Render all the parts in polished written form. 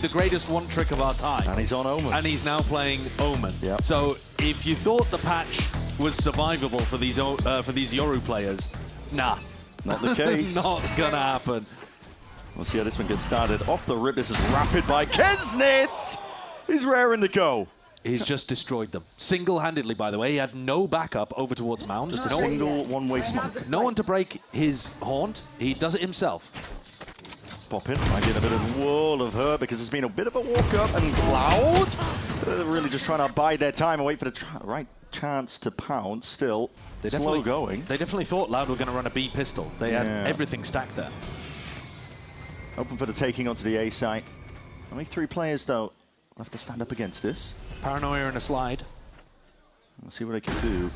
the greatest one trick of our time. And he's on Omen. And he's now playing Omen. Yep. So if you thought the patch was survivable for these Yoru players, nah. Not the case. Not gonna happen. We'll see how this one gets started. Off the rip, this is rapid by Kesnit! He's raring to go. He's just destroyed them. Single-handedly, by the way. He had no backup over towards Mound. Just a single one-way smoke. No one to break his haunt. He does it himself. Pop in. Might get a bit of wall of her because it's been a bit of a walk-up and Loud. Really just trying to bide their time and wait for the right chance to pounce. Still, they're slow going. They definitely thought Loud were going to run a B pistol. They had everything stacked there. Open for the taking onto the A site. Only 3 players, though, left to stand up against this. Paranoia and a slide. We'll see what they can do.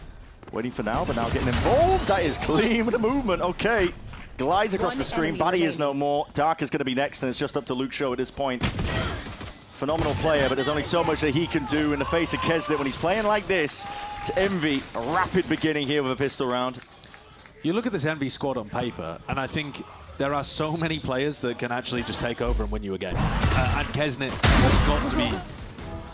Waiting for now, but now getting involved. That is clean with the movement. Okay. Glides across the screen. Batty is no more. Dark is going to be next, and it's just up to Luke Show at this point. Phenomenal player, but there's only so much that he can do in the face of Kesnit when he's playing like this. It's Envy. A rapid beginning here with a pistol round. You look at this Envy squad on paper, and I think there are so many players that can actually just take over and win you a game. And Kesnit has got to be...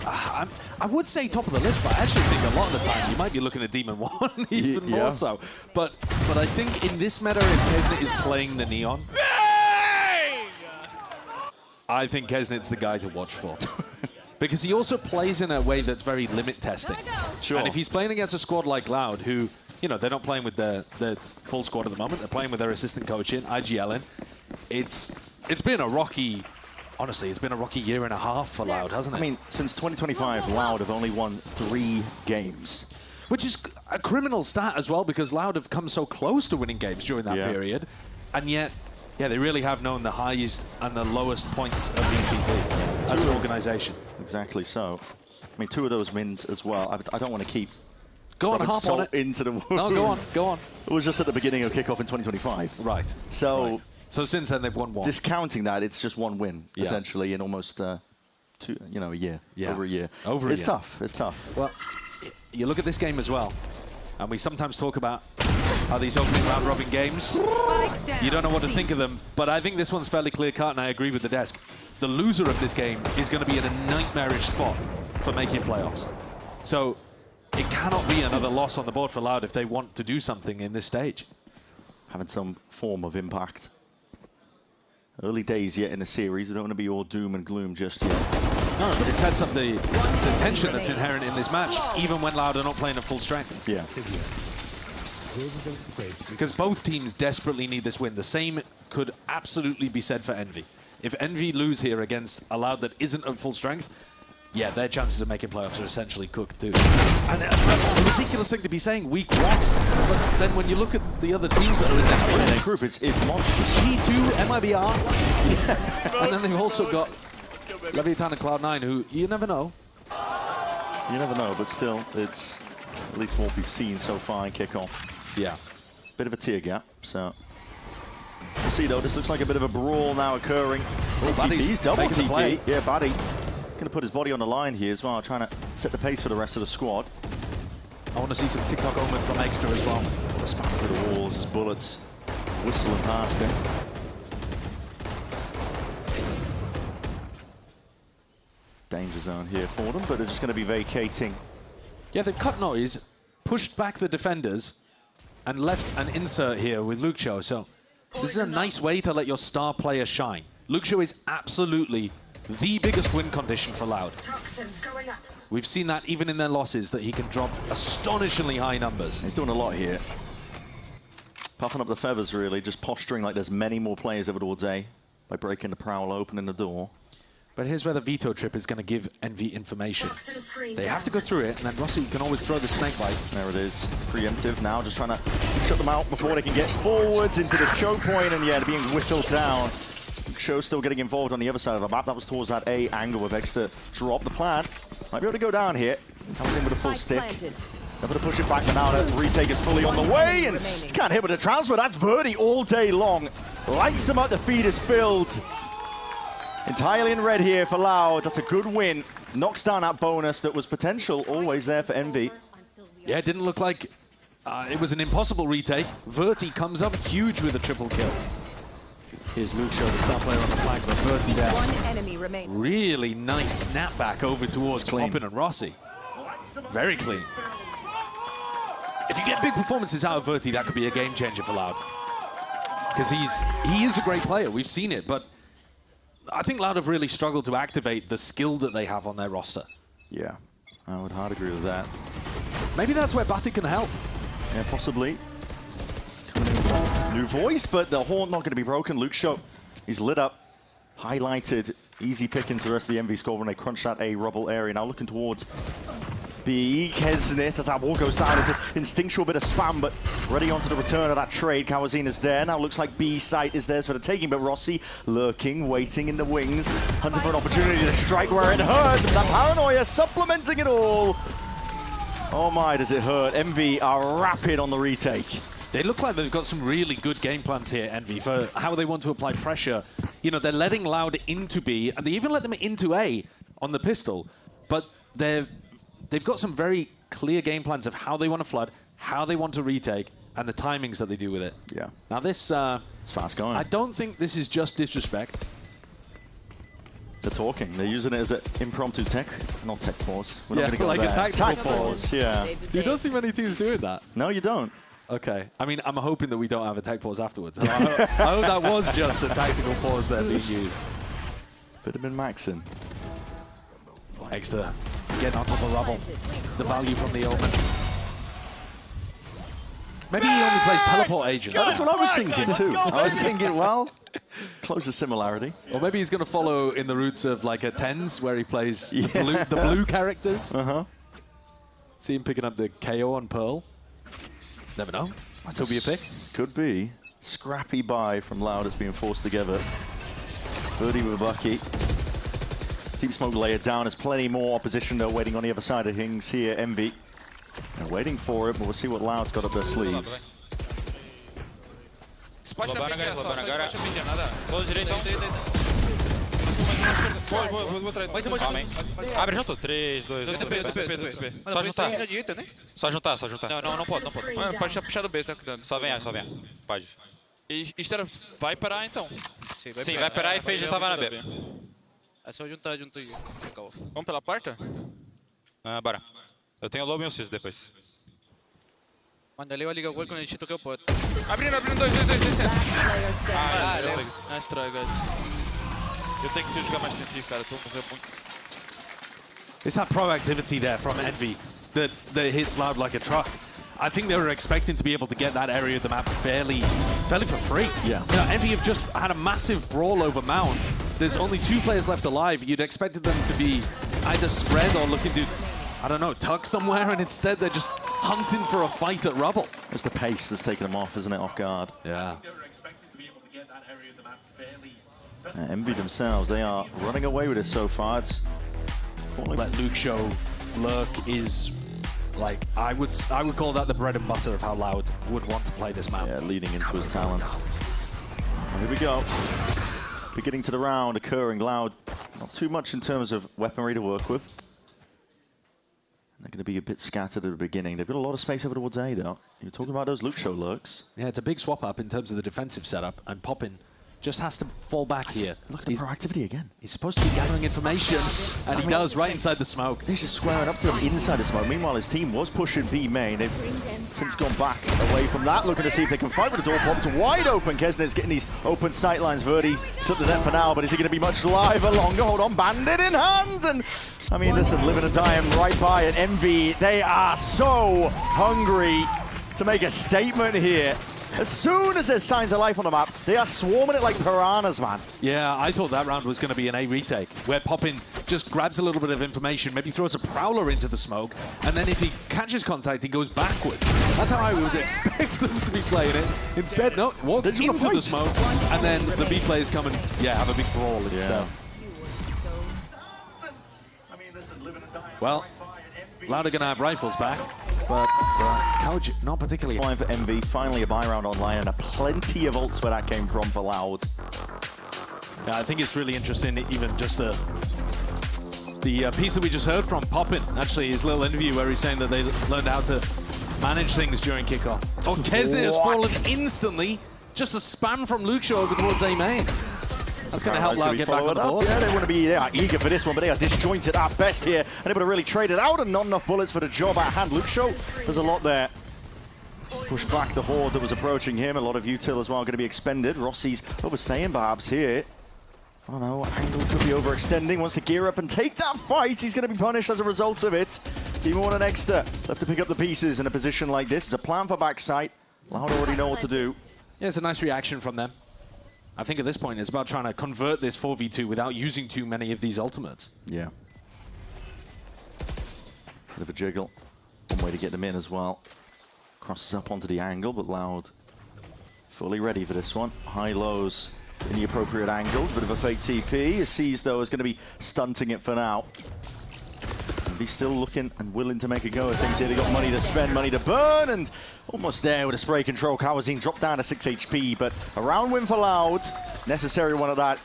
I would say top of the list, but I actually think a lot of the times you might be looking at Demon 1 even more so. But I think in this meta, if Kesnit is playing the Neon, I think Kesnit's the guy to watch for. Because he also plays in a way that's very limit testing. Sure. And if he's playing against a squad like Loud, who, you know, they're not playing with their full squad at the moment, they're playing with their assistant coach in, IGL in, it's been a rocky... Honestly, it's been a rocky year and a half for Loud, hasn't it? I mean, since 2025, Loud have only won 3 games. Which is a criminal stat as well, because Loud have come so close to winning games during that period. And yet, yeah, they really have known the highest and the lowest points of VCT as an organization. Exactly so. I mean, 2 of those wins as well. I don't want to keep go on, hop on it. into the wound. No, go on, go on. It was just at the beginning of kickoff in 2025. Right. So... Right. So since then they've won 1. Discounting that, it's just 1 win essentially in almost a year. Over a year. It's tough. It's tough. Well, you look at this game as well, and we sometimes talk about how these opening round robin games, you don't know what to think of them, but I think this one's fairly clear cut, and I agree with the desk. The loser of this game is going to be in a nightmarish spot for making playoffs. So it cannot be another loss on the board for Loud if they want to do something in this stage. Having some form of impact. Early days yet in the series. We don't want to be all doom and gloom just yet. No, but it sets up the tension that's inherent in this match, even when Loud are not playing at full strength. Yeah. Because both teams desperately need this win. The same could absolutely be said for Envy. If Envy lose here against a Loud that isn't at full strength, yeah, their chances of making playoffs are essentially cooked too. And that's a ridiculous thing to be saying week 1. But then when you look at the other teams that are in their group, it's monstrous. G2, MIBR, and then they've also got Leviathan and Cloud9, who you never know. You never know, but still, it's at least what we've seen so far in kickoff. Yeah. Bit of a tear gap, so... We'll see, though. This looks like a bit of a brawl now occurring. Oh, he's double TP. Yeah, Batty. Going to put his body on the line here as well, trying to set the pace for the rest of the squad. I want to see some TikTok Omen from Extra as well. Spam through the walls, his bullets whistling past him. Danger zone here for them, but they're just going to be vacating. Yeah, they've cut noise, pushed back the defenders, and left an insert here with Luke Show. So this is a nice way to let your star player shine. Luke Show is absolutely the biggest win condition for Loud. We've seen that even in their losses, that he can drop astonishingly high numbers. He's doing a lot here. Puffing up the feathers, really, just posturing like there's many more players over towards A by breaking the prowl, opening the door. But here's where the veto trip is going to give Envy information. They have to go through it, and then Rossi can always throw the snake bite. There it is. Preemptive now, just trying to shut them out before they can get forwards into this choke point, and yeah, they're being whittled down. Show still getting involved on the other side of the map. That was towards that A angle with X to drop the plan. Might be able to go down here. Comes in with a full stick. Able to push it back, but now the retake is fully on the way, and you can't hit with a transfer. That's Verdi all day long. Lights them up, the feed is filled. Entirely in red here for Loud. That's a good win. Knocks down that bonus that was potential always there for Envy. Yeah, it didn't look like it was an impossible retake. Verti comes up huge with a triple kill. Here's Luke Show, the star player on the flank, but Verti there. One enemy remaining. Really nice snapback over towards Poppin and Rossi. Very clean. If you get big performances out of Verti, that could be a game changer for Loud. Because he is a great player, we've seen it, but I think Loud have really struggled to activate the skill that they have on their roster. Yeah, I would hard agree with that. Maybe that's where Batik can help. Yeah, possibly. New voice, but the horn not going to be broken. Luke Show, he's lit up, highlighted, easy pick into the rest of the MV score when they crunch that A rubble area. Now looking towards B. Kesnit as that wall goes down. It's an instinctual bit of spam, but ready onto the return of that trade. Kawazin is there. Now looks like B site is theirs for the taking, but Rossi lurking, waiting in the wings, hunting for an opportunity to strike where it hurts. But that paranoia supplementing it all. Oh my, does it hurt. MV are rapid on the retake. They look like they've got some really good game plans here, Envy, for how they want to apply pressure. You know, they're letting Loud into B, and they even let them into A on the pistol, but they've got some very clear game plans of how they want to flood, how they want to retake, and the timings that they do with it. Yeah. Now this... it's fast going. I don't think this is just disrespect. They're talking. They're using it as an impromptu tech, not tech pause. We're not going to go like there. a tactical pause. Yeah. You don't see many teams doing that. No, you don't. Okay. I mean, I'm hoping that we don't have a tech pause afterwards. I hope that was just a tactical pause there being used. Bit of min-maxing. Extra getting on top of rubble. The value from the omen. Maybe he only plays teleport agents. That's what I was thinking too. I was thinking, well, close similarity. Or maybe he's going to follow in the roots of like a TENS where he plays the blue characters. See him picking up the KO on Pearl. Never know. Might still be a pick. Could be. Scrappy buy from Loud is being forced together. Birdie with a bucket. Deep smoke layered down. There's plenty more opposition though waiting on the other side of things here. Envy. They're waiting for it, but we'll see what Loud's got up their sleeves. Abre junto. 3, 2, 1. Só juntar. Só juntar, só juntar. Não pode. Pode puxar do B, tá cuidando. Só vem. Pode. E Estera vai parar então. Sim, vai parar e fez já tava na B. É só juntar aí. Vamos pela porta? Bora. Eu tenho o lobo e o Cis depois. Manda ali, liga o gol quando a gente toca o pote. Abrindo, 2, descendo. Nice try, guys. Eu tenho que jogar mais defensivo, cara. Tô morrendo muito. It's that proactivity there from Envy that hits Loud like a truck. I think they were expecting to be able to get that area of the map fairly for free. Yeah. You know, Envy have just had a massive brawl over Mount. There's only 2 players left alive. You'd expected them to be either spread or looking to, I don't know, tuck somewhere, and instead they're just hunting for a fight at rubble. It's the pace that's taken them off, isn't it, off guard? Yeah. They were expected to be able to get that area of the map fairly. Envy themselves, they are running away with it so far. It's Let Luke Show lurk is like I would call that the bread and butter of how Loud would want to play this map. Yeah, leading into his talent. And here we go. Beginning to the round occurring. Loud, not too much in terms of weaponry to work with. They're going to be a bit scattered at the beginning. They've got a lot of space over towards A though. You're talking about those Luke Show lurks. Yeah, it's a big swap up in terms of the defensive setup, and Poppin just has to fall back here. Look at the proactivity again. He's supposed to be gathering information, and he does right inside the smoke. He's just squaring up to them inside the smoke. Meanwhile, his team was pushing B main. They've since gone back away from that, looking to see if they can fight with the door popped wide open. Kesnet's getting these open sight lines. Verdi slipped the net for now, but is he going to be much liver longer? Hold on, bandit in hand. And I mean, listen, living and dying right by it. Envy, they are so hungry to make a statement here. As soon as there's signs of life on the map, they are swarming it like piranhas, man. Yeah, I thought that round was going to be an A retake, where Poppin just grabs a little bit of information, maybe throws a prowler into the smoke, and then if he catches contact, he goes backwards. That's how I would expect them to be playing it. Instead, no, walks into the smoke, and then the B players come and, have a big brawl instead. Well, Loud are going to have rifles back, but Couch not particularly. Fine for MV, finally a buy round online, and plenty of ults where that came from for Loud. Yeah, I think it's really interesting, even just the piece that we just heard from Poppin, actually, his little interview where he's saying that they learned how to manage things during kickoff. Oh, Kesnit has fallen instantly. just a spam from Luke Shaw over towards A main. That's going to help Loud get back on the board. Yeah, they are eager for this one, but they are disjointed at best here. Unable to really trade it out, and not enough bullets for the job at hand. Luke Shaw, there's a lot there. Push back the horde that was approaching him. A lot of util as well going to be expended. Rossi's overstaying perhaps here. I don't know, Angle could be overextending. Wants to gear up and take that fight. He's going to be punished as a result of it. Team 1 and Exeter left to pick up the pieces in a position like this. It's a plan for backside. Loud already know what to do. Yeah, it's a nice reaction from them. I think at this point it's about trying to convert this 4v2 without using too many of these ultimates. Yeah. Bit of a jiggle. One way to get them in as well. Crosses up onto the angle, but Loud fully ready for this one. High lows in the appropriate angles. Bit of a fake TP. Sees though is going to be stunting it for now. He's still looking and willing to make a go of things here. They got money to spend, money to burn, and almost there with a spray control. Kawazine dropped down to 6 HP, but a round win for Loud. Necessary one of that.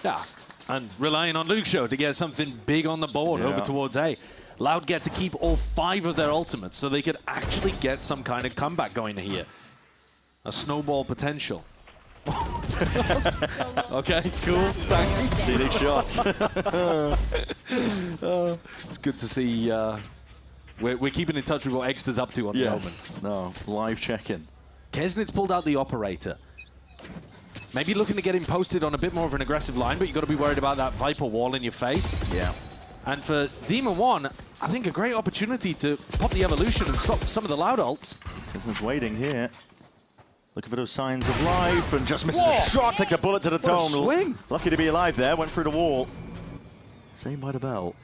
Yeah, and relying on Luke Shaw to get something big on the board over towards A. Loud get to keep all 5 of their ultimates, so they could actually get some kind of comeback going here. A snowball potential. Okay, cool. Thanks. Scenic shot. It's good to see. We're keeping in touch with what Exeter's up to on the Omen. No, live check-in. Kesnit's pulled out the operator. Maybe looking to get him posted on a bit more of an aggressive line, but you've got to be worried about that Viper wall in your face. Yeah. And for Demon 1, I think a great opportunity to pop the evolution and stop some of the Loud ults. Kesnit's waiting here. Looking for those signs of life and just misses the shot. Takes a bullet to the dome. Swing. Lucky to be alive there. Went through the wall. Saved by the bell.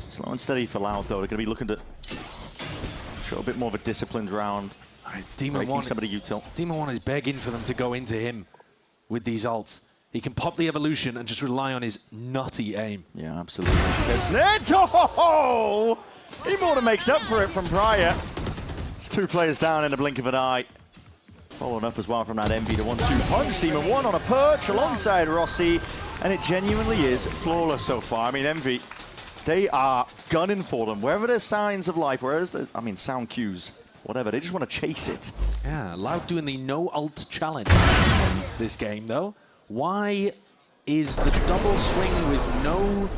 Slow and steady for Loud though. They're going to be looking to show a bit more of a disciplined round. All right, Demon 1. Somebody util. Demon 1 is begging for them to go into him with these ults. He can pop the evolution and just rely on his nutty aim. Yeah, absolutely. Kesnit! Oh! He more than makes up for it from prior. It's 2 players down in the blink of an eye. Following up as well from that Envy to 1-2 punch. Demon 1 on a perch alongside Rossi. And it genuinely is flawless so far. I mean, Envy, they are gunning for them. Wherever there's signs of life, whereas the, sound cues, whatever, they just want to chase it. Yeah, Loud doing the no ult challenge in this game, though. Why is the double swing with no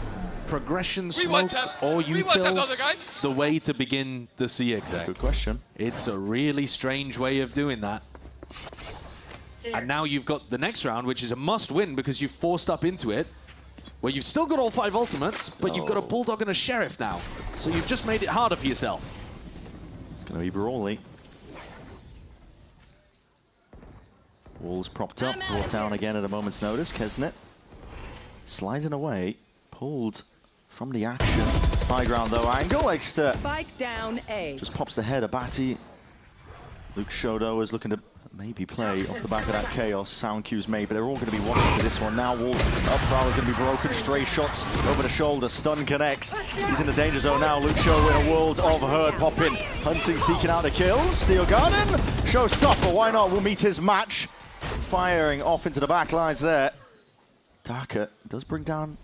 progression smoke or util the way to begin the CXA? Good question. It's a really strange way of doing that. And now you've got the next round, which is a must-win because you've forced up into it, where you've still got all 5 ultimates, but you've got a Bulldog and a Sheriff now. So you've just made it harder for yourself. It's going to be Brawley. Walls propped up, brought down again at a moment's notice. Kesnit sliding away, pulled from the action. High ground though, angle. Exeter Spike down A. just pops the head of Batty. Luke Shodo is looking to maybe play off the back of that chaos. Sound cues made, but they're all going to be watching for this one. Now Wolf up, Prowler's going to be broken. Stray shots over the shoulder. Stun connects. He's in the danger zone now. Luke Show in a world of hurt. Popping, hunting, seeking out the kills. Steel Garden. Show stop, but why not? We'll meet his match. Firing off into the back lines there. Darker does bring down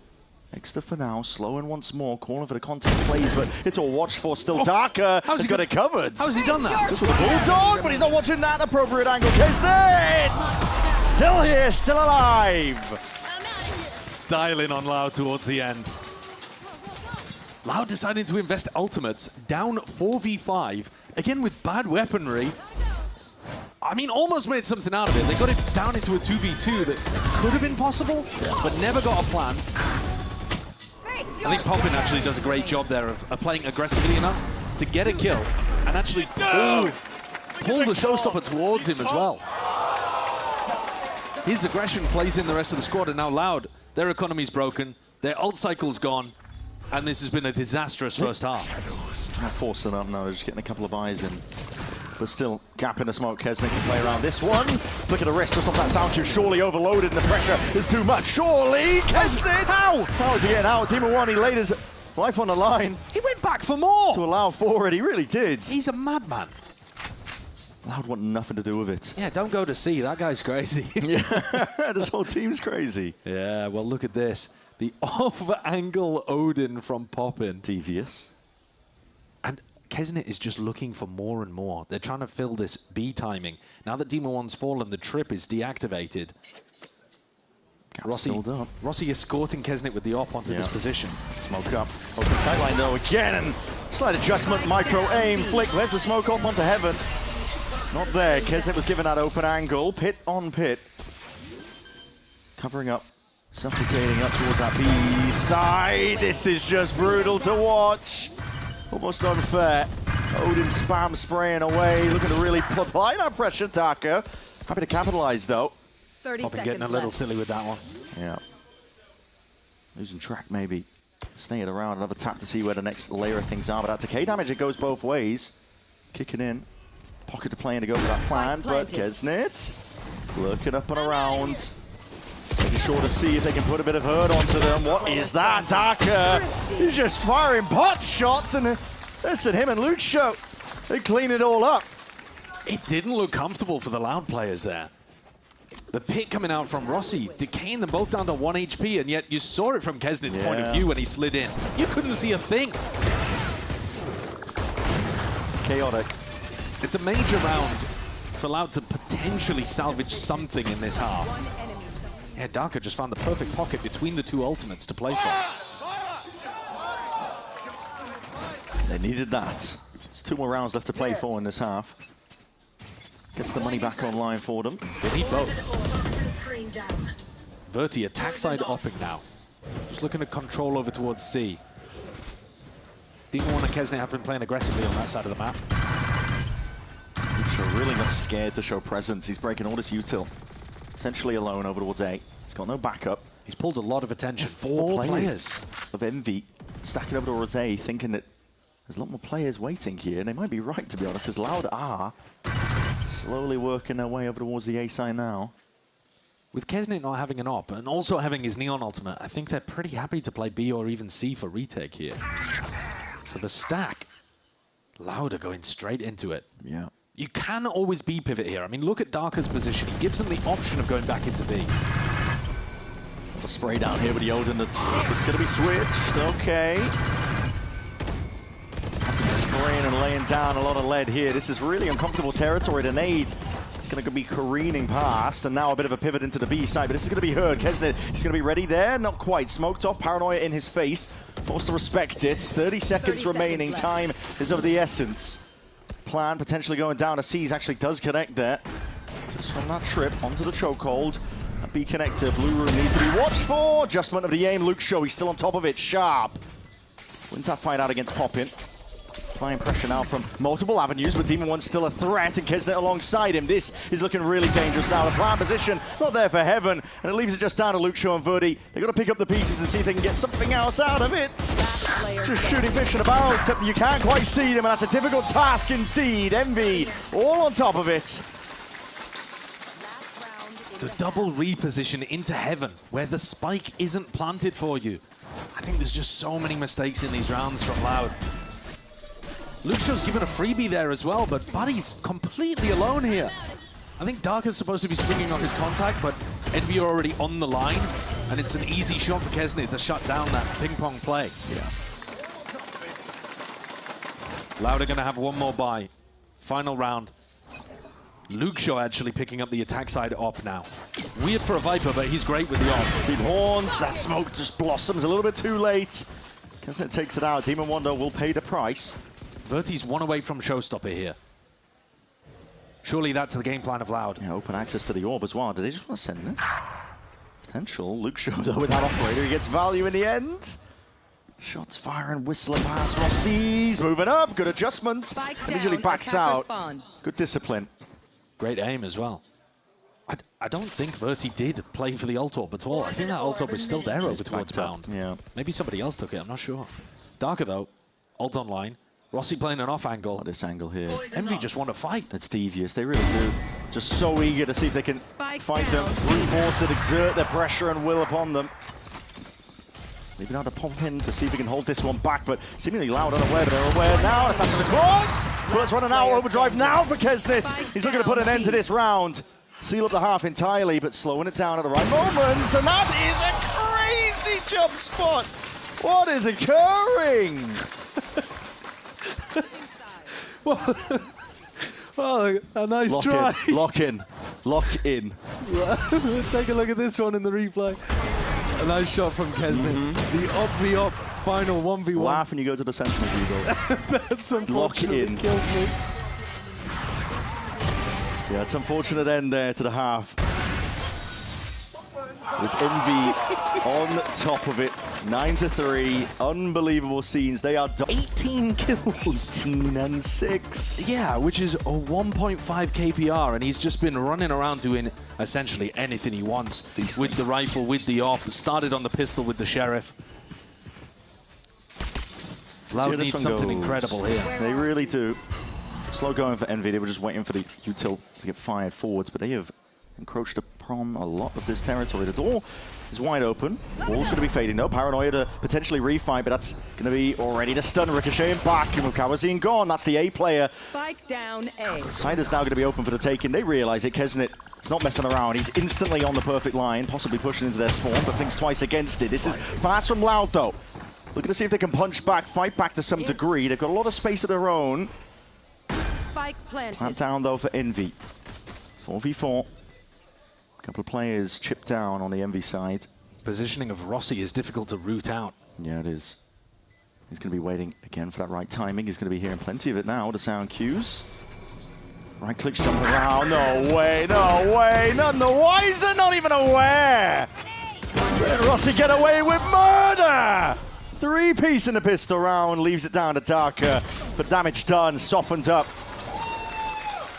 Exeter for now. Slowing once more, calling for the contact plays, but it's all watched for still. Darker has got it covered. How's he done that? Just with a Bulldog, but he's not watching that appropriate angle. Kesnit! Still here, still alive. Styling on Loud towards the end. Loud deciding to invest ultimates, down 4v5, again with bad weaponry. I mean, almost made something out of it. They got it down into a 2v2 that could have been possible, but never got a plant. I think Poppin actually does a great job there of playing aggressively enough to get a kill and actually pull the showstopper towards him as well. His aggression plays in the rest of the squad, and now Loud, their economy's broken, their ult cycle's gone, and this has been a disastrous first half. Not forcing up now, they're just getting a couple of eyes in. But still, gap in the smoke. Kesnit can play around this one. Flick of the wrist just off that sound cue. Surely overloaded and the pressure is too much. Surely, Kesnit! How? How is he getting out? Team of 1, he laid his life on the line. He went back for more! To allow for it, he really did. He's a madman. Loud want nothing to do with it. Yeah, don't go to C. That guy's crazy. Yeah, this whole team's crazy. Yeah, well, look at this. The off-angle Odin from Poppin. Devious. And Kesnet is just looking for more and more. They're trying to fill this B timing. Now that Demon 1's fallen, the trip is deactivated. Rossi escorting Kesnet with the op onto this position. Smoke up. Open sideline though again. And slight adjustment, micro aim, flick. Where's the smoke up onto heaven? Not there. Kesnet was given that open angle. Pit on pit. Covering up. Suffocating up towards that B side. This is just brutal to watch. Almost unfair. Odin spam spraying away. Looking to really apply that pressure. Darker. Happy to capitalize though. 30 Poppin seconds getting a little silly with that one. Yeah. Losing track maybe. Staying around. Another tap to see where the next layer of things are. But that decay damage, it goes both ways. Kicking in. Pocket to play in to go for that plan. But Kesnet looking up and around. Making sure to see if they can put a bit of hurt onto them. What is that? Darker. He's just firing pot shots. And listen, him and Luke Show, they clean it all up. It didn't look comfortable for the Loud players there. The pit coming out from Rossi, decaying them both down to 1 HP, and yet you saw it from Kesnet's point of view when he slid in. You couldn't see a thing. Chaotic. It's a major round for Loud to potentially salvage something in this half. Yeah, Darker just found the perfect pocket between the two ultimates to play for. They needed that. There's 2 more rounds left to play for in this half. Gets the money back online for them. They need both. Verti attack side upping now. Just looking to control over towards C. Demon 1 and Kesnet have been playing aggressively on that side of the map. Lucho really not scared to show presence. He's breaking all this util. Essentially alone over towards A. He's got no backup. He's pulled a lot of attention. 4 players of Envy stacking over towards A, thinking that there's a lot more players waiting here. And they might be right, to be honest, as Loud are slowly working their way over towards the A side now. With Kesnet not having an op and also having his Neon ultimate, I think they're pretty happy to play B or even C for retake here. So the stack, Loud are going straight into it. Yeah. You can always B pivot here. I mean, look at Darker's position. He gives them the option of going back into B. The spray down here with the Odin. It's going to be switched. Okay. Spraying and laying down a lot of lead here. This is really uncomfortable territory. The nade is going to be careening past, and now a bit of a pivot into the B side, but this is going to be heard. Kesnet is going to be ready there. Not quite. Smoked off. Paranoia in his face. Forced to respect it. 30 seconds remaining. Time is of the essence. Plan potentially going down. A C's actually does connect there. Just from that trip onto the chokehold. A B connector. Blue room needs to be watched for. Adjustment of the aim. Luke Show, he's still on top of it. Sharp wins that fight out against Poppin. Applying pressure now from multiple avenues, but Demon 1's still a threat, and Kesnet alongside him. This is looking really dangerous now. The plan position, not there for Heaven, and it leaves it just down to Luke Show and Verti. They've got to pick up the pieces and see if they can get something else out of it. Just shooting fish in a barrel, except that you can't quite see them, and that's a difficult task indeed. Envy all on top of it. The double reposition into Heaven, where the spike isn't planted for you. I think there's just so many mistakes in these rounds from Loud. Luke Show's given a freebie there as well, but Buddy's completely alone here. I think Darker's supposed to be swinging off his contact, but Envy are already on the line, and it's an easy shot for Kesnet to shut down that ping-pong play. Yeah. Loud are going to have one more buy. Final round. Luke Show actually picking up the attack side op now. Weird for a Viper, but he's great with the op. Deep horns, that smoke just blossoms a little bit too late. Kesnet takes it out. Demon 1 will pay the price. Verti's one away from Showstopper here. Surely that's the game plan of Loud. Yeah, open access to the orb as well. Do they just want to send this? Potential. Luke Show though with that operator. He gets value in the end. Shots firing, whistling past Rossi's. Moving up. Good adjustments. Immediately backs out. Good discipline. Great aim as well. I don't think Verti did play for the ult orb at all. I think that ult orb is still there over towards Bound. Yeah. Maybe somebody else took it. I'm not sure. Darker though. Ult online. Rossi playing an off angle. This angle here. Envy just want to fight. It's devious. They really do. Just so eager to see if they can fight them, reinforce it, exert their pressure and will upon them. Maybe now to pump in to see if we can hold this one back, but seemingly Loud unaware, but they're aware now. It's after the cross. Bullets running out. Overdrive now for Kesnet. He's looking to put an end to this round. Seal up the half entirely, but slowing it down at the right moments. And that is a crazy jump spot. What is occurring? Oh, a nice Lock try. in, lock in, lock in. Take a look at this one in the replay. A nice shot from Kesnet. The op final 1v1. Laugh when you go to the sentinel view, though. That's unfortunately killed me. Yeah, it's unfortunate end there to the half. It's Envy on top of it. 9-3. Unbelievable scenes. They are 18 kills. 18 and 6. Yeah, which is a 1.5 KPR, and he's just been running around doing essentially anything he wants with the rifle, with the op. Started on the pistol with the sheriff. Loud needs something incredible here. They really do. Slow going for Envy. They were just waiting for the util to get fired forwards, but they have encroached upon a lot of this territory. The door is wide open. Wall's going to be fading. No paranoia to potentially refight, but that's going to be already the stun. Ricocheting back, and with Kawazine gone, that's the A player. Spike down A. Side is now going to be open for the taking. They realize it. Kesnet is not messing around. He's instantly on the perfect line, possibly pushing into their spawn, but thinks twice against it. This is fast from Loud, though. Looking to see if they can punch back, fight back to some degree. They've got a lot of space of their own. Spike planted. Plant down, though, for Envy. 4v4. A couple of players chipped down on the Envy side. Positioning of Rossi is difficult to root out. Yeah, it is. He's going to be waiting again for that right timing. He's going to be hearing plenty of it now, the sound cues. Right clicks jumping around. No way, no way. None the wiser, not even aware. Did Rossi get away with murder? 3-piece in the pistol round, leaves it down to Darker. But damage done, softened up.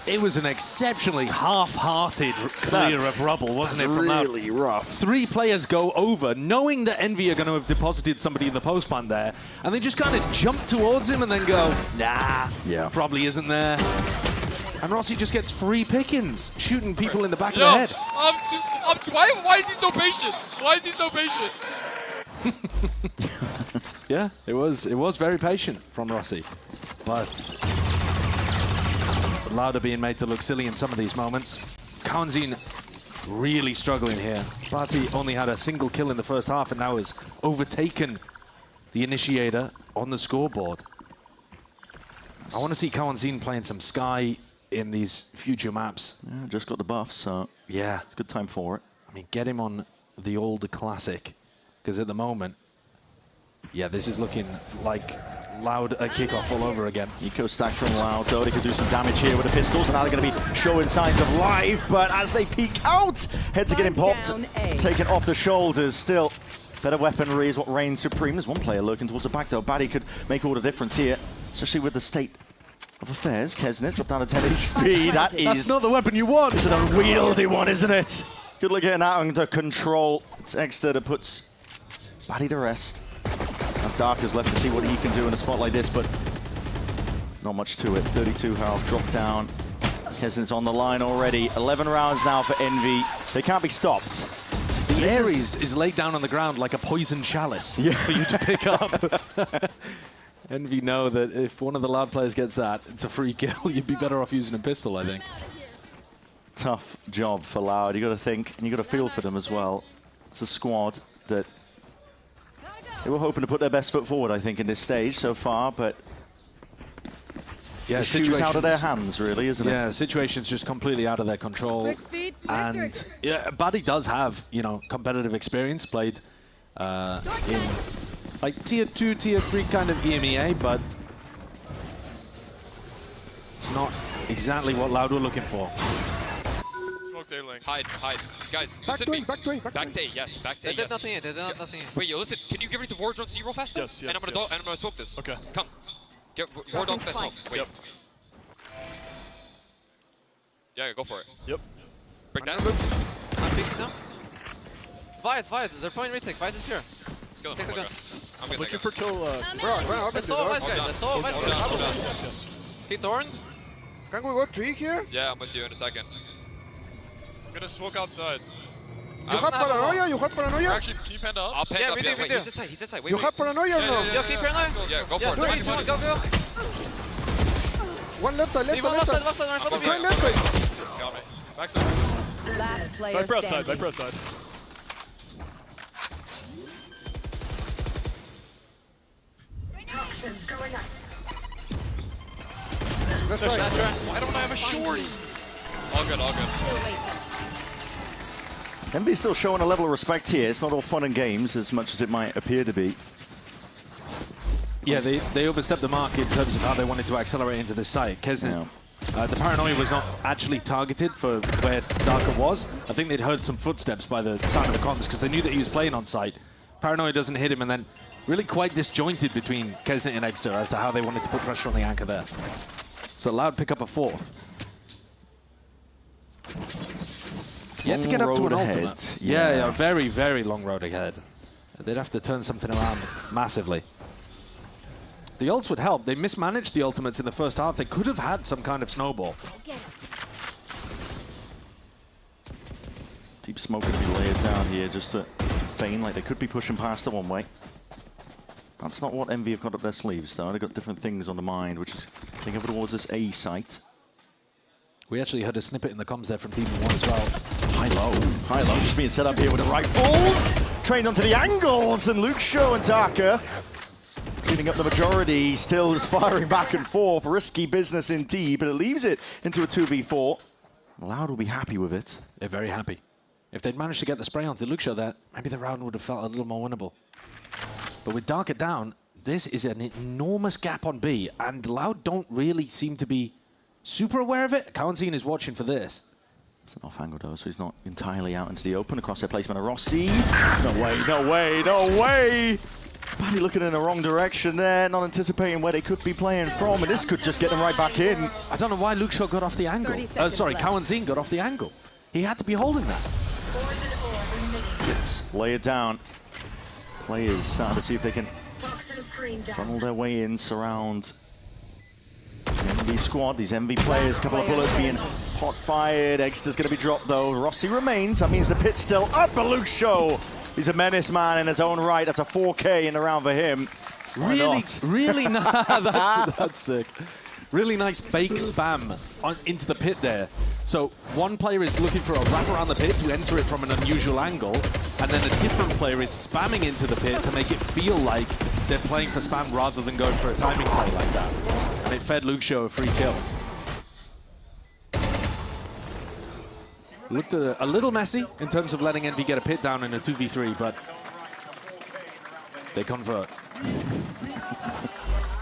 It was an exceptionally half-hearted clear of rubble, wasn't it? From really rough. 3 players go over, knowing that Envy are going to have deposited somebody in the postman there, and they just kind of jump towards him and then go, nah, probably isn't there. And Rossi just gets free pickings, shooting people in the back of the head. Why is he so patient? Why is he so patient? Yeah, it was very patient from Rossi, but Lauda being made to look silly in some of these moments. Kawazine really struggling here. Barty only had a single kill in the first half and now has overtaken the initiator on the scoreboard. I want to see Kawazine playing some Sky in these future maps. Yeah, just got the buff, so yeah, it's a good time for it. I mean, get him on the older classic, because at the moment, yeah, this is looking like Loud a kickoff all over again. Eco stack from Loud, though. They could do some damage here with the pistols, and now they're going to be showing signs of life, but as they peek out, heads are getting popped, taken off the shoulders. Still, better weaponry is what reigns supreme. There's one player lurking towards the back, though. Batty could make all the difference here, especially with the state of affairs. Kesnet dropped down to 10 HP. That's not the weapon you want. It's an unwieldy one, isn't it? Good look getting that under control. It's Exeter that puts Batty to rest. Now Darker's left to see what he can do in a spot like this, but not much to it. 32 health, drop down. Kesnet's on the line already. 11 rounds now for Envy. They can't be stopped. The Ares is laid down on the ground like a poison chalice for you to pick up. Envy know that if one of the Loud players gets that, it's a free kill. You'd be better off using a pistol, I think. Tough job for Loud. You got to think, and you got to feel for them as well. It's a squad that they were hoping to put their best foot forward, I think, in this stage so far, but yeah, the shoe's out of their hands, really, isn't it? Yeah, the situation's just completely out of their control. And yeah, Buddy does have, you know, competitive experience, played in like tier 2, tier 3 kind of EMEA, but it's not exactly what Loud were looking for. Smoke day link. Hide. Guys, back to A, back to A, yes, back to A. They did nothing yet, nothing yet. Wait, yo, listen, can you give it to War Drone 0 fast? Yes. And I'm gonna smoke this. Okay. Come. Get War Drone fast smoke. Wait. Yep. Yeah, go for it. Yep. Break that. I'm picking up. Vice, they're playing retake. Vice is here. Kill him. Take the gun. I'm good. Looking for kill. Let's all Vice guys, let's all Vice guys. Yes. He thorned. Can we go tree here? Yeah, I'm with you in a second. I'm gonna smoke outside. You have paranoia? You have paranoia? Actually, can you panda up? I'll pan Yeah, up. we do. He's inside. He's inside. Wait, You wait. have paranoia or no? Yo, keep paranoia. Yeah, go Yeah, for it. do it. Go. One left side, Leave one left side, right in front of One you. left side. Got me. Backside. Last player Viper outside. standing. Viper outside. Toxins going up. That's right. Why don't I have a shorty? All good, all good. Envy's still showing a level of respect here. It's not all fun and games as much as it might appear to be. Yeah, they overstepped the mark in terms of how they wanted to accelerate into this site. Kesnet, the paranoia was not actually targeted for where Darker was. I think they'd heard some footsteps by the sound of the comms because they knew that he was playing on site. Paranoia doesn't hit him, and then really quite disjointed between Kesnet and Exter as to how they wanted to put pressure on the anchor there. So Loud pick up a 4th. Yet to get up to an ultimate. Yeah, very, very long road ahead. They'd have to turn something around massively. The ults would help. They mismanaged the ultimates in the first half. They could have had some kind of snowball. Deep smoke going to be layered down here just to feign like they could be pushing past the one way. That's not what Envy have got up their sleeves, though. They've got different things on the mind, which is thinking over towards this A site. We actually heard a snippet in the comms there from Demon 1 as well. High-low just being set up here with the rifles. Trained onto the angles, and Luke Shaw and Darker cleaning up the majority. Still just firing back and forth. Risky business indeed, but it leaves it into a 2v4. Loud will be happy with it. They're very happy. If they'd managed to get the spray onto Luke Shaw there, maybe the round would have felt a little more winnable. But with Darker down, this is an enormous gap on B, and Loud don't really seem to be super aware of it. Kawanzine is watching for this. It's an off angle though, so he's not entirely out into the open. Across their placement of Rossi. No way, no way, no way! Paddy looking in the wrong direction there, not anticipating where they could be playing from, and this could just get them right back in. I don't know why Luke Shaw got off the angle. Sorry, Kawanzine got off the angle. He had to be holding that. It's layered down. Players starting to see if they can funnel their way in, surround these Envy squad, these Envy players. A couple of bullets being hot fired. Exter's going to be dropped though. Rossi remains. That means the pit's still up. But Luke Shaw, he's a menace man in his own right. That's a 4K in the round for him. Really nice. That's sick. Really nice fake spam into the pit there. So one player is looking for a wrap around the pit to enter it from an unusual angle, and then a different player is spamming into the pit to make it feel like they're playing for spam rather than going for a timing play like that. And it fed Luke Shaw a free kill. Looked a little messy in terms of letting Envy get a pit down in a 2v3, but they convert.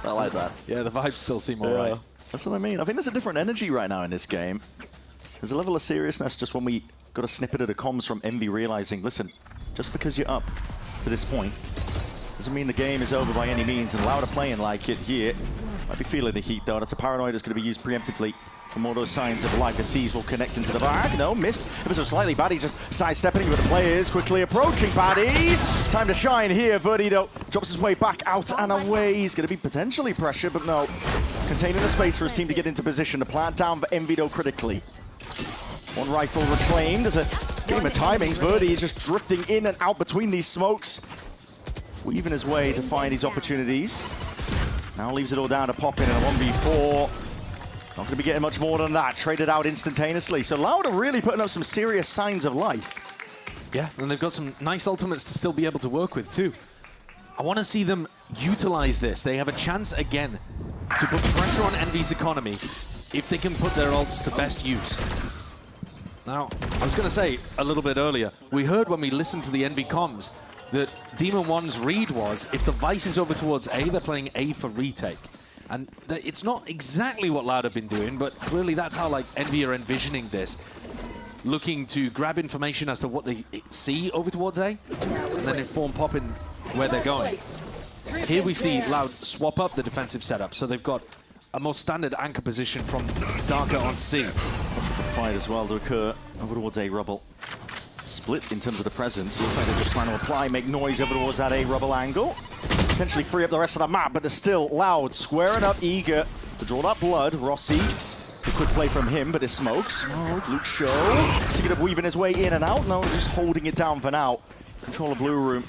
I like that. Yeah, the vibes still seem all right. That's what I mean. I think there's a different energy right now in this game. There's a level of seriousness just when we got a snippet of the comms from Envy realizing, listen, just because you're up to this point doesn't mean the game is over by any means, and Loud are playing like it here. Might be feeling the heat though. That's a paranoid that's going to be used preemptively for more of those signs of life. The Seas will connect into the bag. No, missed. Ever so slightly. Paddy just sidestepping with the players, quickly approaching Paddy. Time to shine here. Verdi though drops his way back out and away. He's going to be potentially pressured, but no. Containing the space for his team to get into position. The plant down for Envy though critically. One rifle reclaimed. There's a game of timings. Verdi is just drifting in and out between these smokes, weaving his way to find these opportunities. Now leaves it all down to pop in a 1v4. Not going to be getting much more than that. Traded out instantaneously. So Loud are really putting up some serious signs of life. Yeah, and they've got some nice ultimates to still be able to work with too. I want to see them utilize this. They have a chance again to put pressure on Envy's economy if they can put their ults to best use. Now, I was going to say a little bit earlier, we heard when we listened to the Envy comms that Demon 1's read was if the Vice is over towards A, they're playing A for retake. And it's not exactly what Loud have been doing, but clearly that's how like Envy are envisioning this. Looking to grab information as to what they see over towards A, and then inform Poppin where they're going. Here we see Loud swap up the defensive setup, so they've got a more standard anchor position from Darker on C. Fight as well to occur over towards A rubble. Split in terms of the presence. Looks like they're just trying to apply, make noise over towards that A rubble angle. Potentially free up the rest of the map, but they're still Loud, squaring up, eager to draw that blood. Rossi, a quick play from him, but it smokes. Luke Shaw, thinking of weaving his way in and out. No, just holding it down for now. Control of blue room.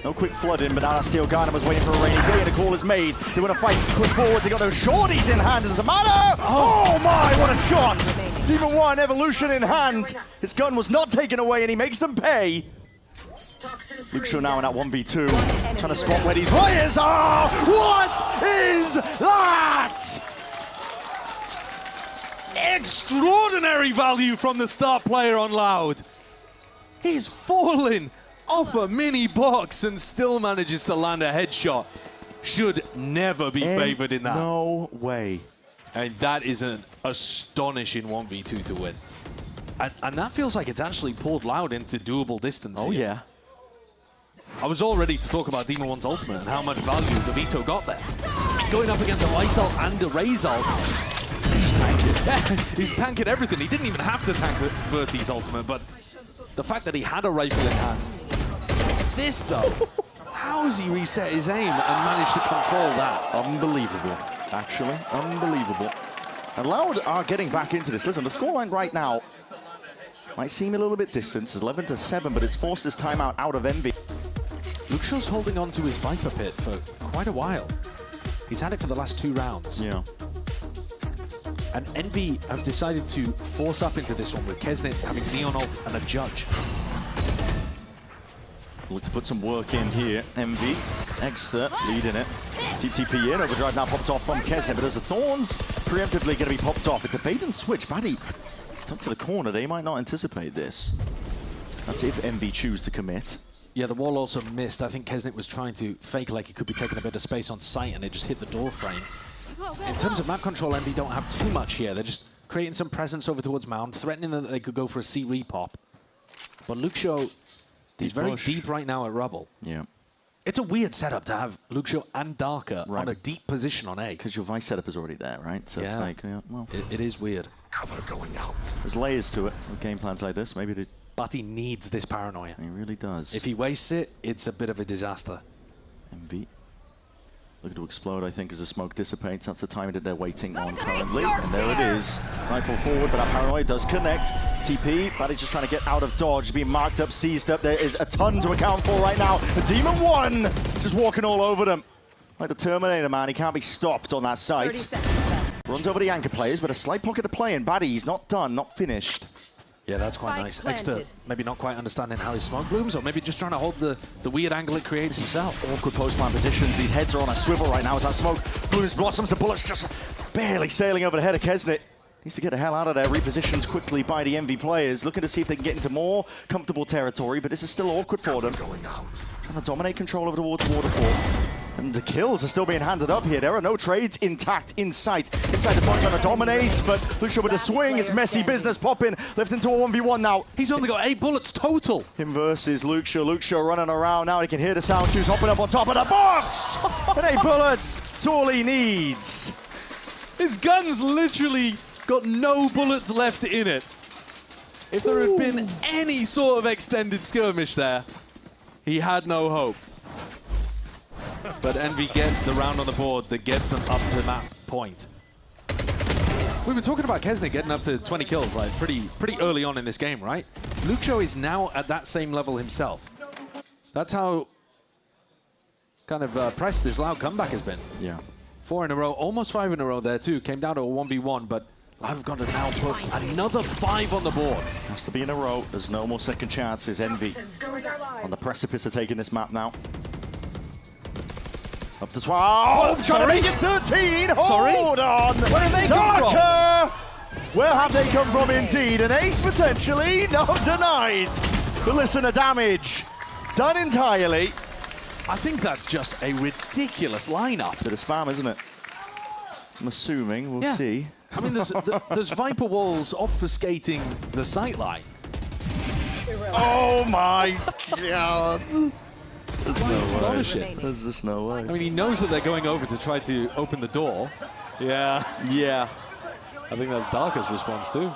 No quick flooding, but now that Steel Garner was waiting for a rainy day, and a call is made. They want to fight, push forwards. They got those shorties in hand. It doesn't matter. Oh my, what a shot! Demon 1, Evolution in hand. His gun was not taken away, and he makes them pay. Luke Shaw now in that 1v2, trying to spot where these players are. What is that? Extraordinary value from the star player on Loud. He's falling off a mini box and still manages to land a headshot. Should never be favored in that. No way. And that is an astonishing 1v2 to win. And that feels like it's actually pulled Loud into doable distance. Oh, here. yeah. I was all ready to talk about Demon 1's ultimate and how much value the Vito got there. Going up against a Lysol and a Razor. Just tank it. Yeah, he's tanking everything. He didn't even have to tank Verti's ultimate, but the fact that he had a rifle in hand. This, though, how's he reset his aim and managed to control that? Unbelievable, actually. Unbelievable. And Loud are getting back into this. Listen, the scoreline right now might seem a little bit distant. It's 11-7, but it's forced this timeout out of Envy. Luxio's holding on to his Viper Pit for quite a while. He's had it for the last 2 rounds. Yeah. And Envy have decided to force up into this one with Kesnit having Neon ult and a Judge. Look to put some work in here. Envy, Exter leading it. TTP in, overdrive now popped off from Kesnit, but as the Thorns preemptively going to be popped off. It's a bait and switch. Paddy tucked to the corner. They might not anticipate this. That's if Envy choose to commit. Yeah, the wall also missed. I think Kesnit was trying to fake like he could be taking a bit of space on site, and it just hit the door frame. In terms of map control, Envy don't have too much here. They're just creating some presence over towards Mound, threatening that they could go for a C repop. But Luxio, he's very deep right now at Rubble. Yeah. It's a weird setup to have Luxio and Darker Right. on a deep position on A. Because your Vice setup is already there, right? So it's like, yeah, well, It is weird. there's layers to it with game plans like this. Maybe But he needs this paranoia. he really does. If he wastes it, it's a bit of a disaster. Envy looking to explode, I think, as the smoke dissipates. That's the timing that they're waiting on currently. And there it is. Rifle forward, but that paranoia does connect. TP, Paddy's just trying to get out of dodge, being marked up, seized up. There is a ton to account for right now. The Demon 1 just walking all over them. Like the Terminator, man. He can't be stopped on that site. Runs over the anchor players, but a slight pocket of play, and Paddy's not done, not finished. Yeah, that's quite Spike nice. planted. Extra, maybe not quite understanding how his smoke blooms, or maybe just trying to hold the weird angle it creates himself. Awkward post-plant positions. These heads are on a swivel right now as that smoke blooms, blossoms. The bullets just barely sailing over the head of Kesnit. Needs to get the hell out of there. Repositions quickly by the Envy players, looking to see if they can get into more comfortable territory, but this is still awkward for them. Trying to dominate control over towards Waterfall. And the kills are still being handed up here. There are no trades intact in sight. Inside the spot trying to dominate, but Luxio with a swing. It's messy business popping. Left into a 1v1 now. He's only got 8 bullets total. Him versus Luxio. Luxio running around now. He can hear the sound cues hopping up on top of the box. And 8 bullets. That's all he needs. His gun's literally got no bullets left in it. If there had been any sort of extended skirmish there, he had no hope. But Envy get the round on the board that gets them up to that point. We were talking about Kesnit getting up to 20 kills like pretty early on in this game, right? Luxio is now at that same level himself. That's how kind of pressed this Loud comeback has been. Yeah. 4 in a row, almost 5 in a row there too. Came down to a 1v1, but Loud have got to now put another 5 on the board. Has to be in a row. There's no more second chances. Envy on the precipice of taking this map now. Up to 12. Trying to make it 13. Hold on. Where did they come from? Darker. Where have they come from indeed? An ace potentially. No denied. The listener damage done entirely. I think that's just a ridiculous lineup. Bit of spam, isn't it? I'm assuming. We'll see. I mean, there's Viper walls obfuscating the sightline. Oh my God. Astonishing. There's just no way. I mean, he knows that they're going over to try to open the door. Yeah. Yeah. I think that's Darker's response too.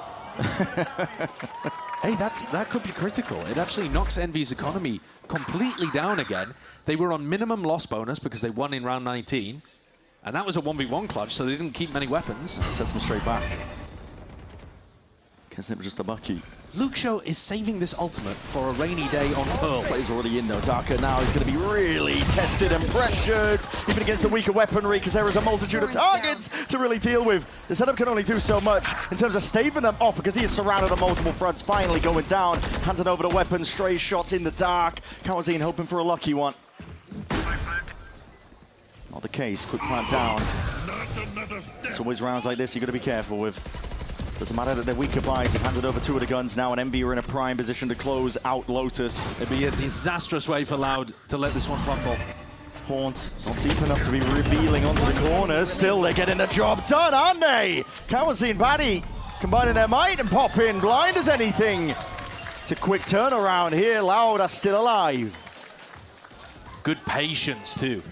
Hey, that could be critical. It actually knocks Envy's economy completely down again. They were on minimum loss bonus because they won in round 19. And that was a 1v1 clutch, so they didn't keep many weapons. Sets them straight back. Kesnit was just a bucky. Luxio is saving this ultimate for a rainy day on Pearl. Play's already in though. Darker now is going to be really tested and pressured, even against the weaker weaponry, because there is a multitude of targets to really deal with. The setup can only do so much in terms of staving them off, because he is surrounded on multiple fronts, finally going down, handing over the weapons, stray shots in the dark. Kawazine hoping for a lucky one. Not the case. Quick plant down. It's always rounds like this you've got to be careful with. Doesn't matter that they're weaker buys. They've handed over 2 of the guns now, and Envy are in a prime position to close out Lotus. It'd be a disastrous way for Loud to let this one fumble. Haunt not deep enough to be revealing onto the corners. Still, they're getting the job done, aren't they? Kawasi and Batty combining their might and pop in blind as anything. It's a quick turnaround here. Loud are still alive. Good patience, too.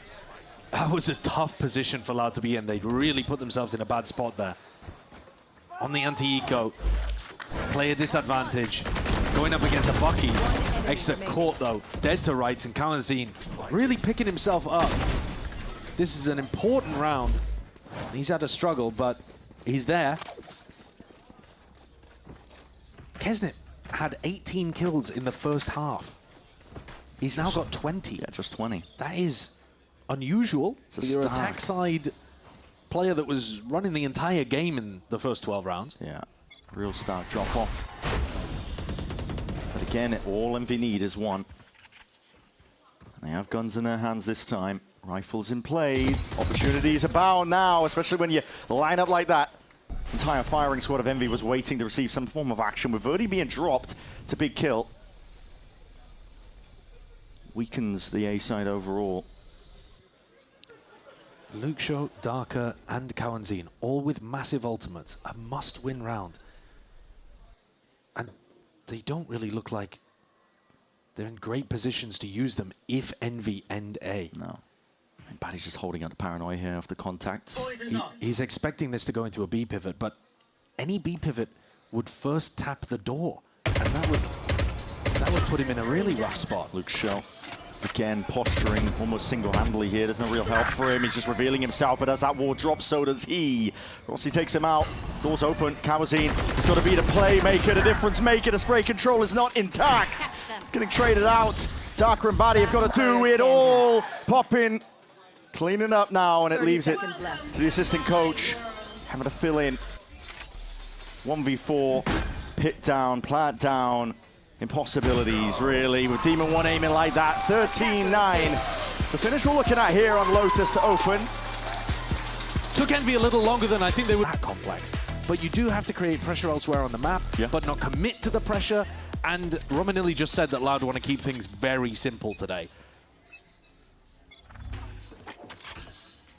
That was a tough position for Loud to be in. They'd really put themselves in a bad spot there. On the anti-eco, player disadvantage. Going up against a Bucky. Extra caught, though. Dead to rights, and Kawazine really picking himself up. This is an important round. He's had a struggle, but he's there. Kesnit had 18 kills in the first half. He's now got 20. Yeah, just 20. That is unusual for your attack side player that was running the entire game in the first 12 rounds. Yeah, real start drop off. But again, all Envy need is one. They have guns in their hands this time. Rifles in play. Opportunities abound now, especially when you line up like that. Entire firing squad of Envy was waiting to receive some form of action, with Verdi being dropped to big kill. Weakens the A side overall. Luxo, Darker, and Kawazine, all with massive ultimates. A must-win round. And they don't really look like they're in great positions to use them if Envy end A. No. And Batty's just holding out the paranoia here after contact. He's expecting this to go into a B pivot, but any B pivot would first tap the door, and that would put him in a really rough spot. Luxo, again, posturing almost single-handedly here. There's no real help for him. He's just revealing himself, but as that wall drops, so does he. Rossi takes him out. Doors open. Kawazine has got to be the playmaker, the difference maker. The spray control is not intact. Getting traded out. Darker and Batty have got to do it all. Popping, cleaning up now, and it leaves it to the assistant coach. Having to fill in. 1v4, pit down, plant down. Impossibilities, really, with Demon 1 aiming like that. 13-9. So finish we're looking at here on Lotus to open. Took Envy a little longer than I think they would. That complex. But you do have to create pressure elsewhere on the map, but not commit to the pressure. And Romanilli just said that Loud want to keep things very simple today.